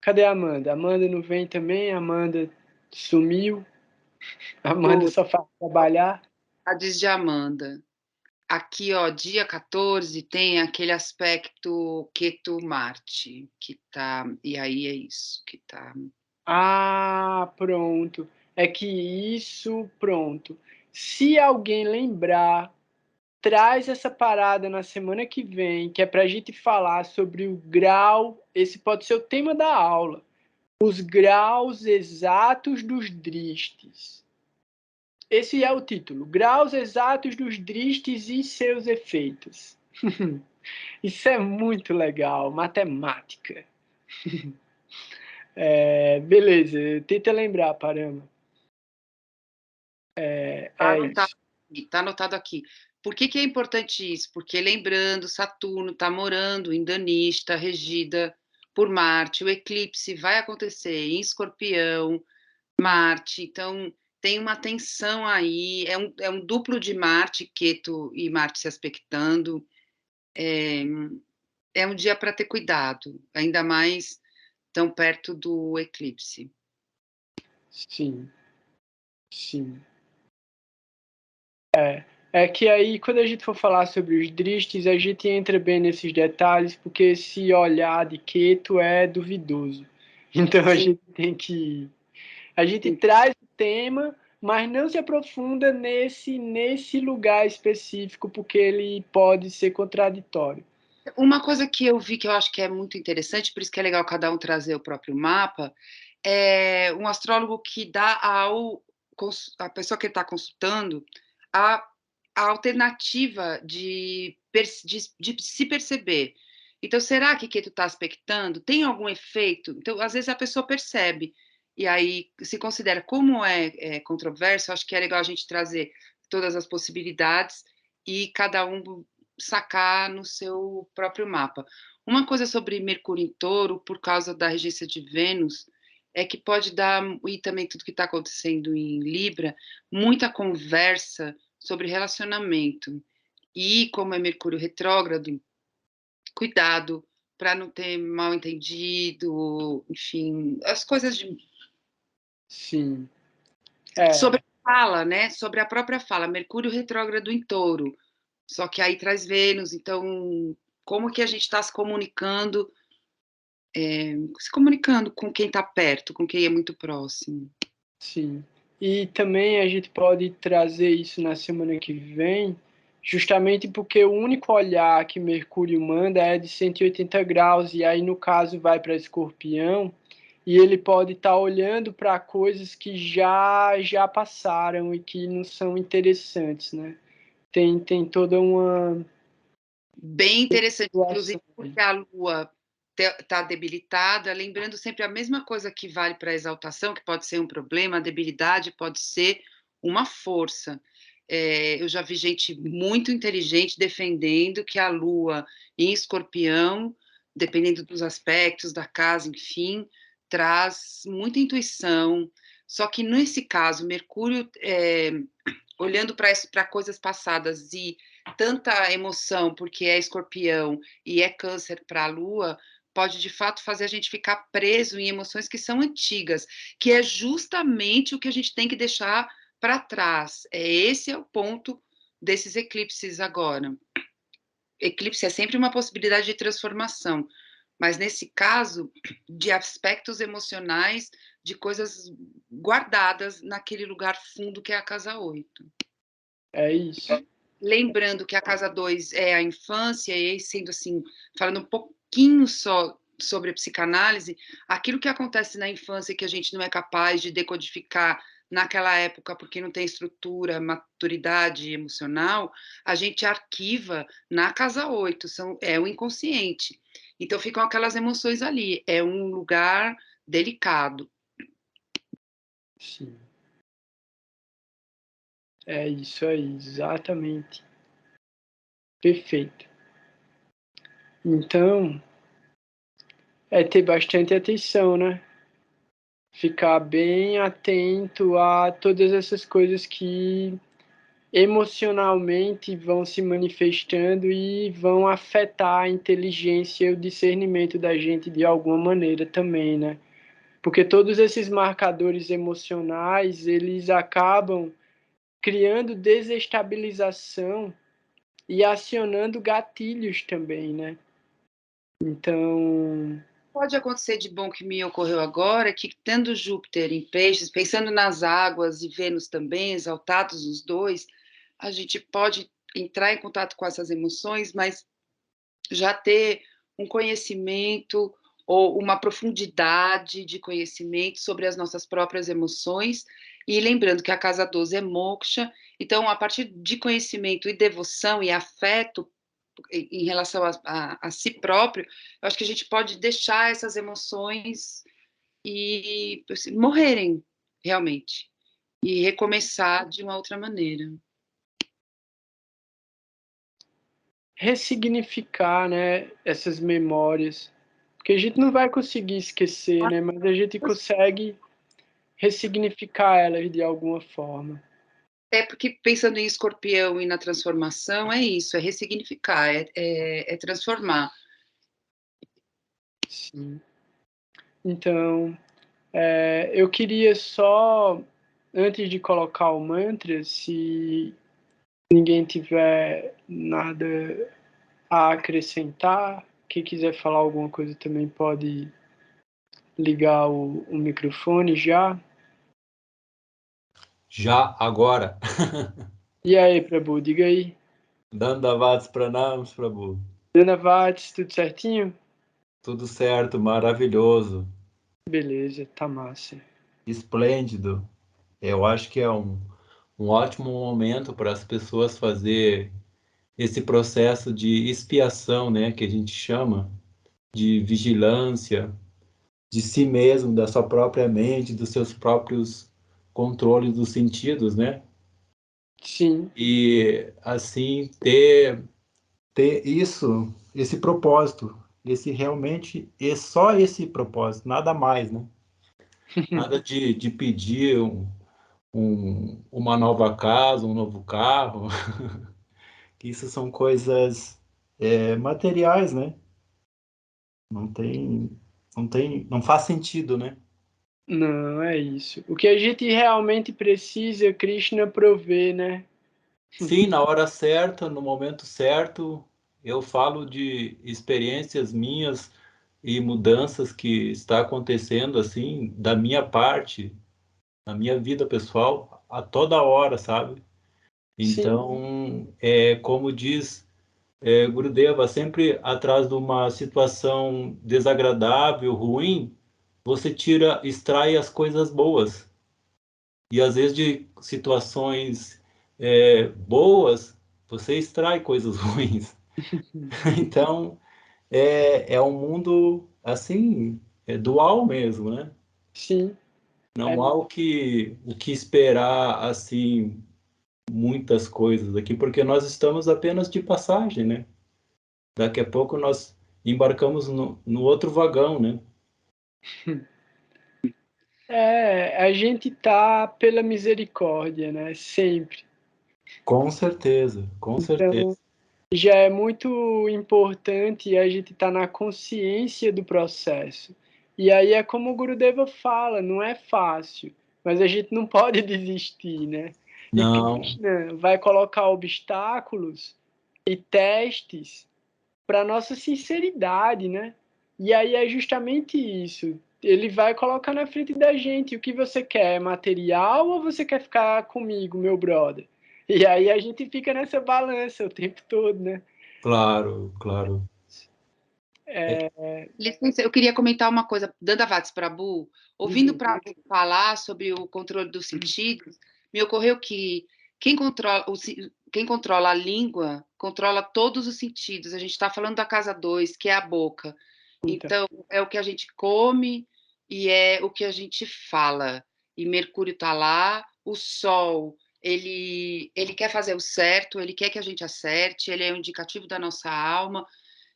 Cadê a Amanda? Amanda não vem também? A Amanda sumiu. A Amanda só faz trabalhar. A diz de Amanda. Aqui, ó, dia 14 tem aquele aspecto Ketu-Marte, que tá. E aí é isso que tá. Ah, pronto. É que isso, pronto. Se alguém lembrar, traz essa parada na semana que vem, que é para a gente falar sobre o grau. Esse pode ser o tema da aula. Os graus exatos dos dristes. Esse é o título. Graus exatos dos dristes e seus efeitos. Isso é muito legal. Matemática. Beleza, tenta lembrar, Parama. Isso. Tá anotado aqui. Por que é importante isso? Porque lembrando, Saturno está morando em Danista, regida por Marte. O eclipse vai acontecer em Escorpião, Marte. Então, tem uma tensão aí. É um duplo de Marte, Ketu e Marte se aspectando. É um dia para ter cuidado, ainda mais tão perto do eclipse. Sim. Sim. É que aí, quando a gente for falar sobre os dristes, a gente entra bem nesses detalhes, porque esse olhar de Ketu é duvidoso. Então a gente tem que. A gente traz o tema, mas não se aprofunda nesse lugar específico, porque ele pode ser contraditório. Uma coisa que eu vi que eu acho que é muito interessante, por isso que é legal cada um trazer o próprio mapa, é um astrólogo que dá a pessoa que ele está consultando a alternativa de se perceber. Então, será que tu está aspectando? Tem algum efeito? Então, às vezes a pessoa percebe, e aí se considera, como é controverso, acho que é legal a gente trazer todas as possibilidades e cada um sacar no seu próprio mapa. Uma coisa sobre Mercúrio em Touro, por causa da regência de Vênus, é que pode dar, e também tudo que está acontecendo em Libra, muita conversa sobre relacionamento. E como é Mercúrio retrógrado, cuidado para não ter mal entendido, enfim, as coisas de. Sim. Sobre a fala, né? Sobre a própria fala, Mercúrio retrógrado em Touro. Só que aí traz Vênus, então como que a gente está se comunicando com quem está perto, com quem é muito próximo. Sim. E também a gente pode trazer isso na semana que vem, justamente porque o único olhar que Mercúrio manda é de 180 graus, e aí, no caso, vai para Escorpião, e ele pode estar olhando para coisas que já passaram e que não são interessantes, né? Tem toda uma. Bem interessante, inclusive porque a Lua está debilitada, lembrando sempre a mesma coisa que vale para a exaltação, que pode ser um problema, a debilidade pode ser uma força. Eu já vi gente muito inteligente defendendo que a Lua em Escorpião, dependendo dos aspectos da casa, enfim, traz muita intuição. Só que nesse caso, Mercúrio, olhando para coisas passadas e tanta emoção, porque é Escorpião e é Câncer para a Lua, pode de fato fazer a gente ficar preso em emoções que são antigas, que é justamente o que a gente tem que deixar para trás. Esse é o ponto desses eclipses agora. Eclipse é sempre uma possibilidade de transformação, mas nesse caso, de aspectos emocionais, de coisas guardadas naquele lugar fundo que é a casa 8. É isso. Lembrando que a casa 2 é a infância, e aí sendo assim, falando um pouquinho só sobre a psicanálise, aquilo que acontece na infância que a gente não é capaz de decodificar naquela época porque não tem estrutura, maturidade emocional, a gente arquiva na casa 8, é o inconsciente. Então ficam aquelas emoções ali, é um lugar delicado. Sim. É isso aí, exatamente. Perfeito. Então, é ter bastante atenção, né? Ficar bem atento a todas essas coisas que emocionalmente vão se manifestando e vão afetar a inteligência e o discernimento da gente de alguma maneira também, né? Porque todos esses marcadores emocionais, eles acabam criando desestabilização e acionando gatilhos também, né? Então, Pode acontecer de bom que me ocorreu agora, que tendo Júpiter em peixes, pensando nas águas e Vênus também, exaltados os dois, a gente pode entrar em contato com essas emoções, mas já ter um conhecimento ou uma profundidade de conhecimento sobre as nossas próprias emoções, e lembrando que a casa 12 é moksha, então a partir de conhecimento e devoção e afeto em relação a si próprio, eu acho que a gente pode deixar essas emoções e assim, morrerem realmente e recomeçar de uma outra maneira. ressignificar, né, essas memórias, porque a gente não vai conseguir esquecer, né, mas a gente consegue ressignificar elas de alguma forma. É porque pensando em escorpião e na transformação, é isso, é ressignificar, é transformar. Sim. Então, eu queria só, antes de colocar o mantra, se ninguém tiver nada a acrescentar, quem quiser falar alguma coisa também pode ligar o microfone já. Já agora. E aí, Prabhu, diga aí. Dandavats pranams, Prabhu. Dana Vats, tudo certinho? Tudo certo, maravilhoso, Beleza, tá massa. esplêndido. Eu acho que é um ótimo momento para as pessoas fazer esse processo de expiação, né, que a gente chama de vigilância de si mesmo, da sua própria mente, dos seus próprios controles dos sentidos, né? Sim, E assim ter isso, esse propósito, esse realmente é só esse propósito, nada mais, né? Nada de pedir uma nova casa, um novo carro, que isso são coisas materiais, né? Não tem, não faz sentido, né? não, é isso. O que a gente realmente precisa, Krishna provê, né? Sim, na hora certa, no momento certo, eu falo de experiências minhas e mudanças que está acontecendo assim da minha parte, na minha vida pessoal, a toda hora, sabe? Sim, Então, como diz Gurudeva, sempre atrás de uma situação desagradável, ruim, você extrai as coisas boas. E às vezes de situações boas, você extrai coisas ruins. Então, é um mundo assim, dual mesmo, né? sim, é, Não há o que esperar assim muitas coisas aqui, porque nós estamos apenas de passagem, né? Daqui a pouco nós embarcamos no outro vagão, né? a gente tá pela misericórdia, né? Sempre. Com certeza, com Então, certeza. já é muito importante a gente estar na consciência do processo. E aí é como o Gurudeva fala, não é fácil, mas a gente não pode desistir, né? E Não, Krishna vai colocar obstáculos e testes para nossa sinceridade, né? E aí é justamente isso. Ele vai colocar na frente da gente o que você quer, material ou você quer ficar comigo, meu brother? E aí a gente fica nessa balança o tempo todo, né? Claro, claro. Licença, eu queria comentar uma coisa, dando a Vats para a Bu, ouvindo para falar sobre o controle dos sentidos, me ocorreu que quem controla a língua controla todos os sentidos. A gente está falando da casa 2, que é a boca. Então, é o que a gente come e é o que a gente fala. E Mercúrio está lá, o Sol, ele quer fazer o certo, ele quer que a gente acerte, ele é um indicativo da nossa alma.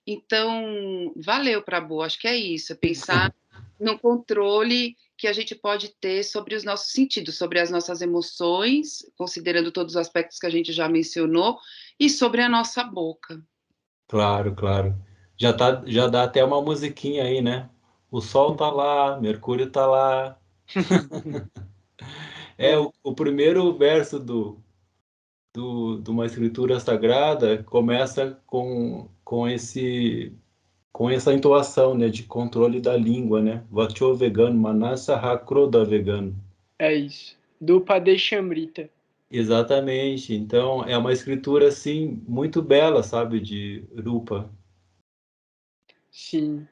Então, valeu para a boa, acho que é isso, é pensar no controle que a gente pode ter sobre os nossos sentidos, sobre as nossas emoções, considerando todos os aspectos que a gente já mencionou, e sobre a nossa boca. Claro, claro. Já dá até uma musiquinha aí, né? O Sol tá lá, Mercúrio tá lá. O primeiro verso de uma escritura sagrada começa com essa entoação, né, de controle da língua, né? Vacho vegano, manasa hakroda vegano. É isso. Do Padeshamrita. Exatamente. Então, é uma escritura, assim, muito bela, sabe, de Rupa. Sim.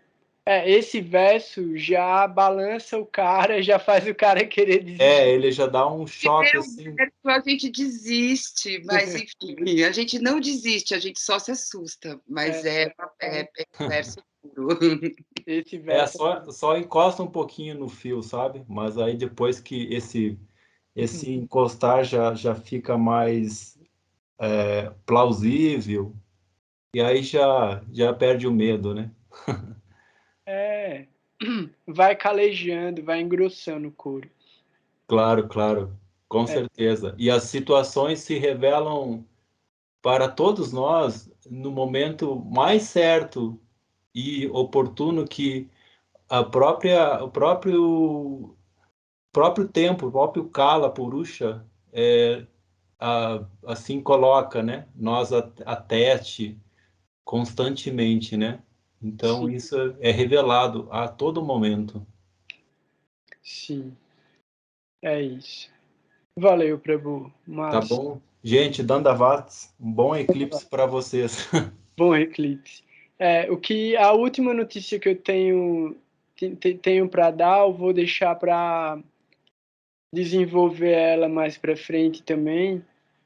Esse verso já balança o cara, já faz o cara querer desistir. Ele já dá um choque, Primeiro assim. verso a gente desiste, mas enfim, a gente não desiste, a gente só se assusta, mas é um verso puro. Esse verso. Só encosta um pouquinho no fio, sabe? Mas aí depois que esse encostar já fica mais plausível, e aí já perde o medo, né? Vai calejando, vai engrossando o couro. Claro, claro, com certeza. E as situações se revelam para todos nós no momento mais certo e oportuno que o próprio tempo, o próprio Kala Purusha assim coloca, né? Nós a teste constantemente, né? Então Sim, isso é revelado a todo momento. sim. É isso. Valeu, Prabhu. Tá Massa. bom? Gente, Dandavats, um bom eclipse para vocês. Bom eclipse. A última notícia que eu tenho para dar, eu vou deixar para desenvolver ela mais para frente também,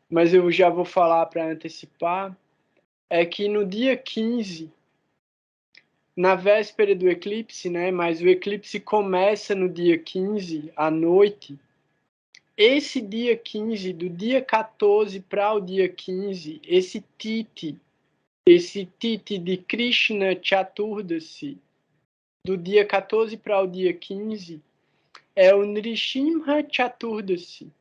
mas eu já vou falar para antecipar, é que no dia 15, na véspera do eclipse, né, mas o eclipse começa no dia 15, à noite, esse dia 15, do dia 14 para o dia 15, esse Titi de Krishna Chaturdasi, do dia 14 para o dia 15, é o Nrishimha Chaturdasi,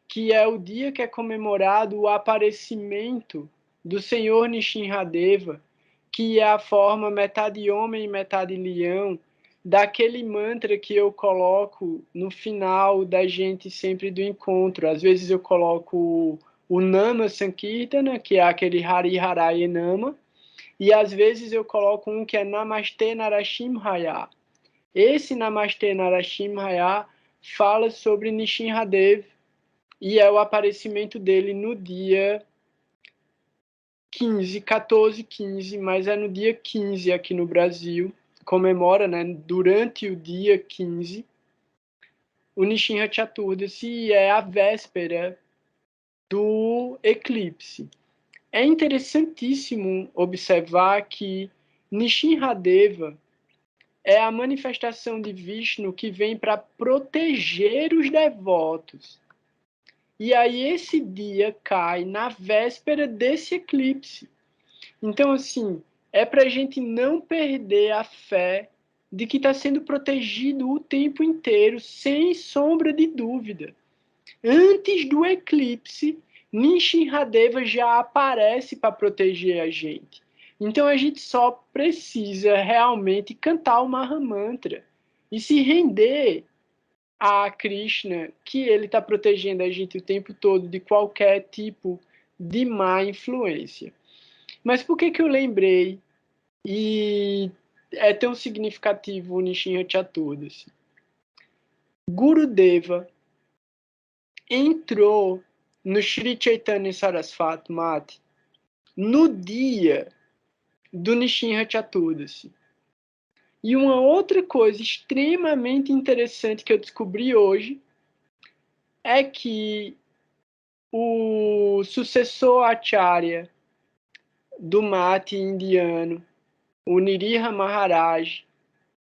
que é o dia que é comemorado o aparecimento do Senhor Nishinradeva, que é a forma metade homem e metade leão, daquele mantra que eu coloco no final da gente sempre do encontro. Às vezes eu coloco o Nama Sankirtana, que é aquele Hari Haraye Nama, e às vezes eu coloco um que é Namastê Narashimhaya. Esse Namastê Narashimhaya fala sobre Nishinradev, e é o aparecimento dele no dia 15, 14, 15, mas é no dia 15 aqui no Brasil, comemora, né, durante o dia 15, o Nishinra Chaturdasi, e é a véspera do eclipse. É interessantíssimo observar que Nishinradeva é a manifestação de Vishnu que vem para proteger os devotos. E aí esse dia cai na véspera desse eclipse. Então, assim, é para a gente não perder a fé de que está sendo protegido o tempo inteiro, sem sombra de dúvida. Antes do eclipse, Nishinradeva já aparece para proteger a gente. Então a gente só precisa realmente cantar o Mahamantra e se render a Krishna, que ele está protegendo a gente o tempo todo de qualquer tipo de má influência. Mas por que eu lembrei e é tão significativo o Nishinra Chaturdashi? Gurudeva entrou no Sri Chaitanya Sarasvati Mati no dia do Nishinra Chaturdashi. E uma outra coisa extremamente interessante que eu descobri hoje é que o sucessor Acharya do Mati indiano, o Niriha Maharaj,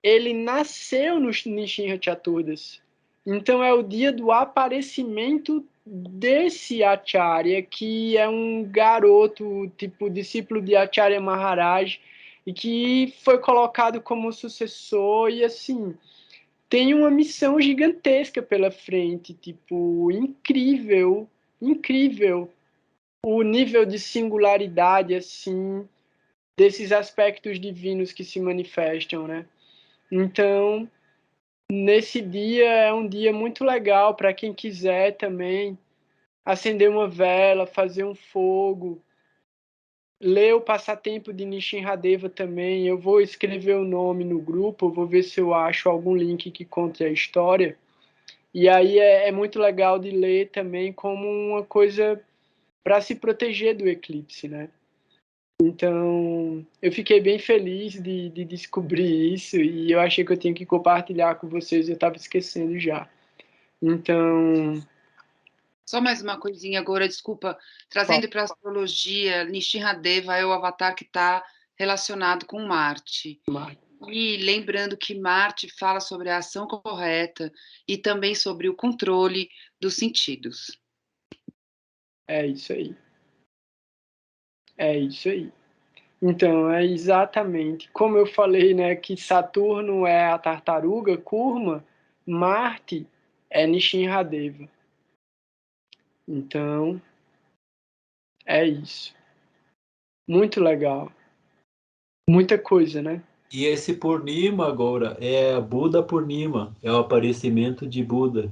ele nasceu no Nishinra Chaturdashi. Então é o dia do aparecimento desse Acharya, que é um garoto, tipo discípulo de Acharya Maharaj, e que foi colocado como sucessor, e assim, tem uma missão gigantesca pela frente, tipo, incrível, incrível o nível de singularidade, assim, desses aspectos divinos que se manifestam, né? Então, nesse dia é um dia muito legal para quem quiser também acender uma vela, fazer um fogo, ler o passatempo de Nishinradeva também. Eu vou escrever o nome no grupo, vou ver se eu acho algum link que conte a história. E aí é muito legal de ler também como uma coisa para se proteger do eclipse, né? Então, eu fiquei bem feliz de descobrir isso e eu achei que eu tinha que compartilhar com vocês, eu estava esquecendo já. Então... Só mais uma coisinha agora, desculpa, trazendo para a astrologia, Nishinradeva é o avatar que está relacionado com Marte. E lembrando que Marte fala sobre a ação correta e também sobre o controle dos sentidos. É isso aí. É isso aí. Então, é exatamente. Como eu falei, né, que Saturno é a tartaruga, Kurma, Marte é Nishinradeva. Então, é isso. Muito legal. Muita coisa, né? E esse Purnima agora é Buda Purnima, é o aparecimento de Buda.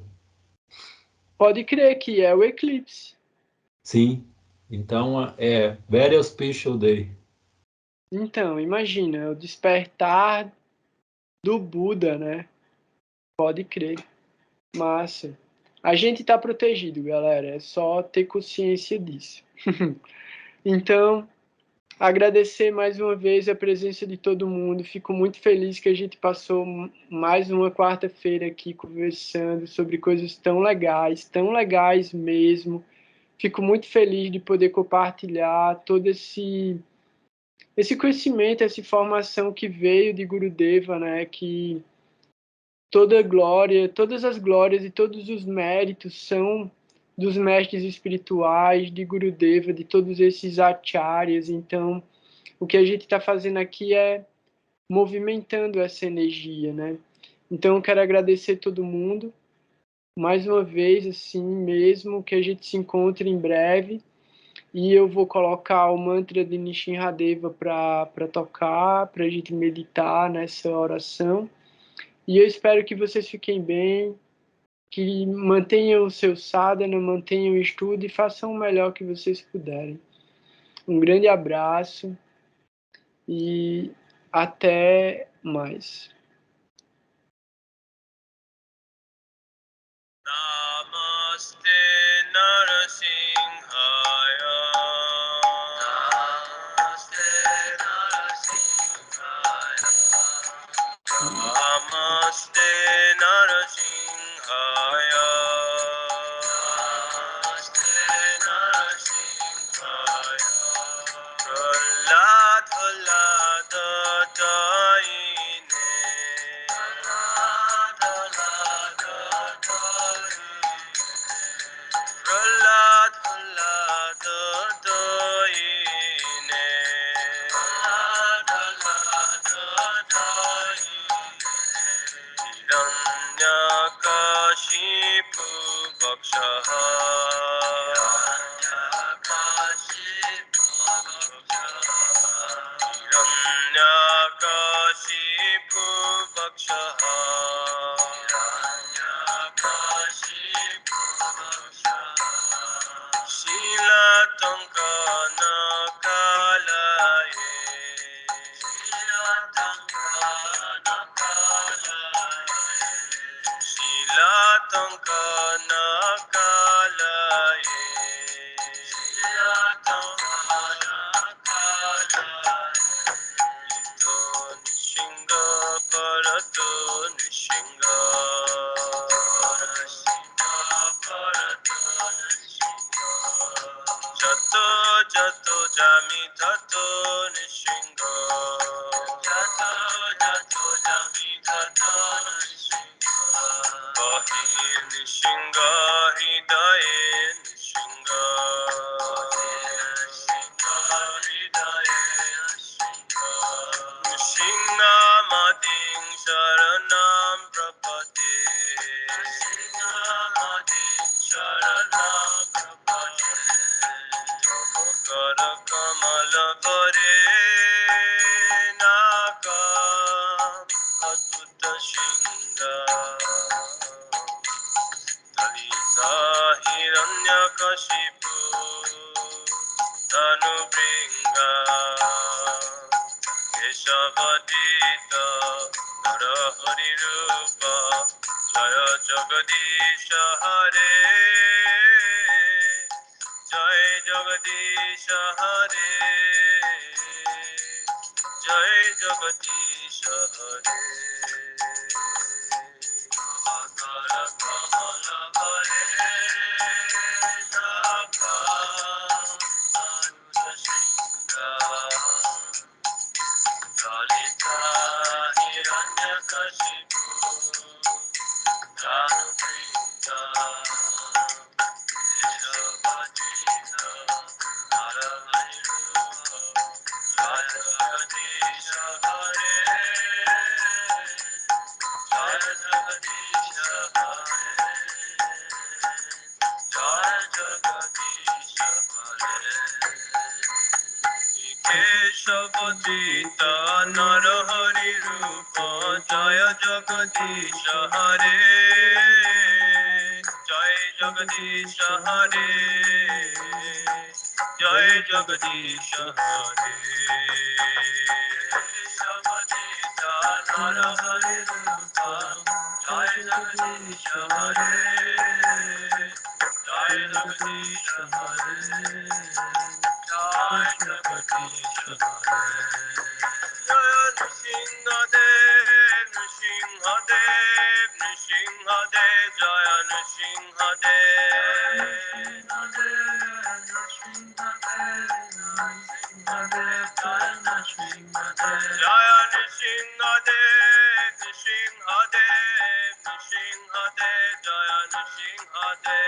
Pode crer que é o eclipse. Sim, então é very auspicious day. Então, imagina, o despertar do Buda, né? Pode crer. Massa. A gente tá protegido, galera. É só ter consciência disso. Então, agradecer mais uma vez a presença de todo mundo. Fico muito feliz que a gente passou mais uma quarta-feira aqui conversando sobre coisas tão legais mesmo. Fico muito feliz de poder compartilhar todo esse conhecimento, essa informação que veio de Gurudeva, né? Que toda glória, todas as glórias e todos os méritos são dos mestres espirituais, de Gurudeva, de todos esses acharyas. Então, o que a gente está fazendo aqui é movimentando essa energia, né? Então, eu quero agradecer todo mundo, mais uma vez, assim mesmo, que a gente se encontre em breve, e eu vou colocar o mantra de Nishinradeva para tocar, para a gente meditar nessa oração, e eu espero que vocês fiquem bem, que mantenham o seu sadhana, mantenham o estudo e façam o melhor que vocês puderem. Um grande abraço e até mais. Namaste Narasimhaya. Namaste Narasimhaya. Namaste Narasimhaya. Prahlad Daine. Prahlad Daine. Hiranyakashipu Vakshaha. Hiranyakashipu Vakshaha. Shilatankana Kalaye. Kalaye Ito Nishinga Parato Nishinga Jato Jato Jami Tato Nishinga Jato Jato Jami Tato Nishinga Bahir Nishinga Hidaye Nishinga Nishinga Mading Sharanam Prapate Nishinga Mading Sharanam Prapate Kara Kamala Vare Naka Adhuta Shinga Talisa Hiranyakashipu Tanubringa Keshavadita Narahari Rupa Jaya Jagadisha Hare Jai Jagadisha Hare Jai Jagadisha Hare Akara Kamala Hare Naka Anuja Shinga Lalita Hiranyakashipu Tanubringa Keshavadita Narahari Rupa Jaya Jagadisha Hare Jaya Jagadisha Hare Jaya Jagadisha Hare Keshavadita Narahari Rupa Jaya Jagadisha Hare Jai Jagadisha Hare Jai Jagadisha Hare Keshavadita Narahari Rupa Jai Jagadisha Hare Jai Jagadisha Hare Jai Jagadisha Hare Jaya Nrsimhadev Nrsimhadev Nrsimhadev Jaya Nrsimhadev Jaya Nrsimhadev Nrsimhadev Nrsimhadev Jaya Nrsimhadev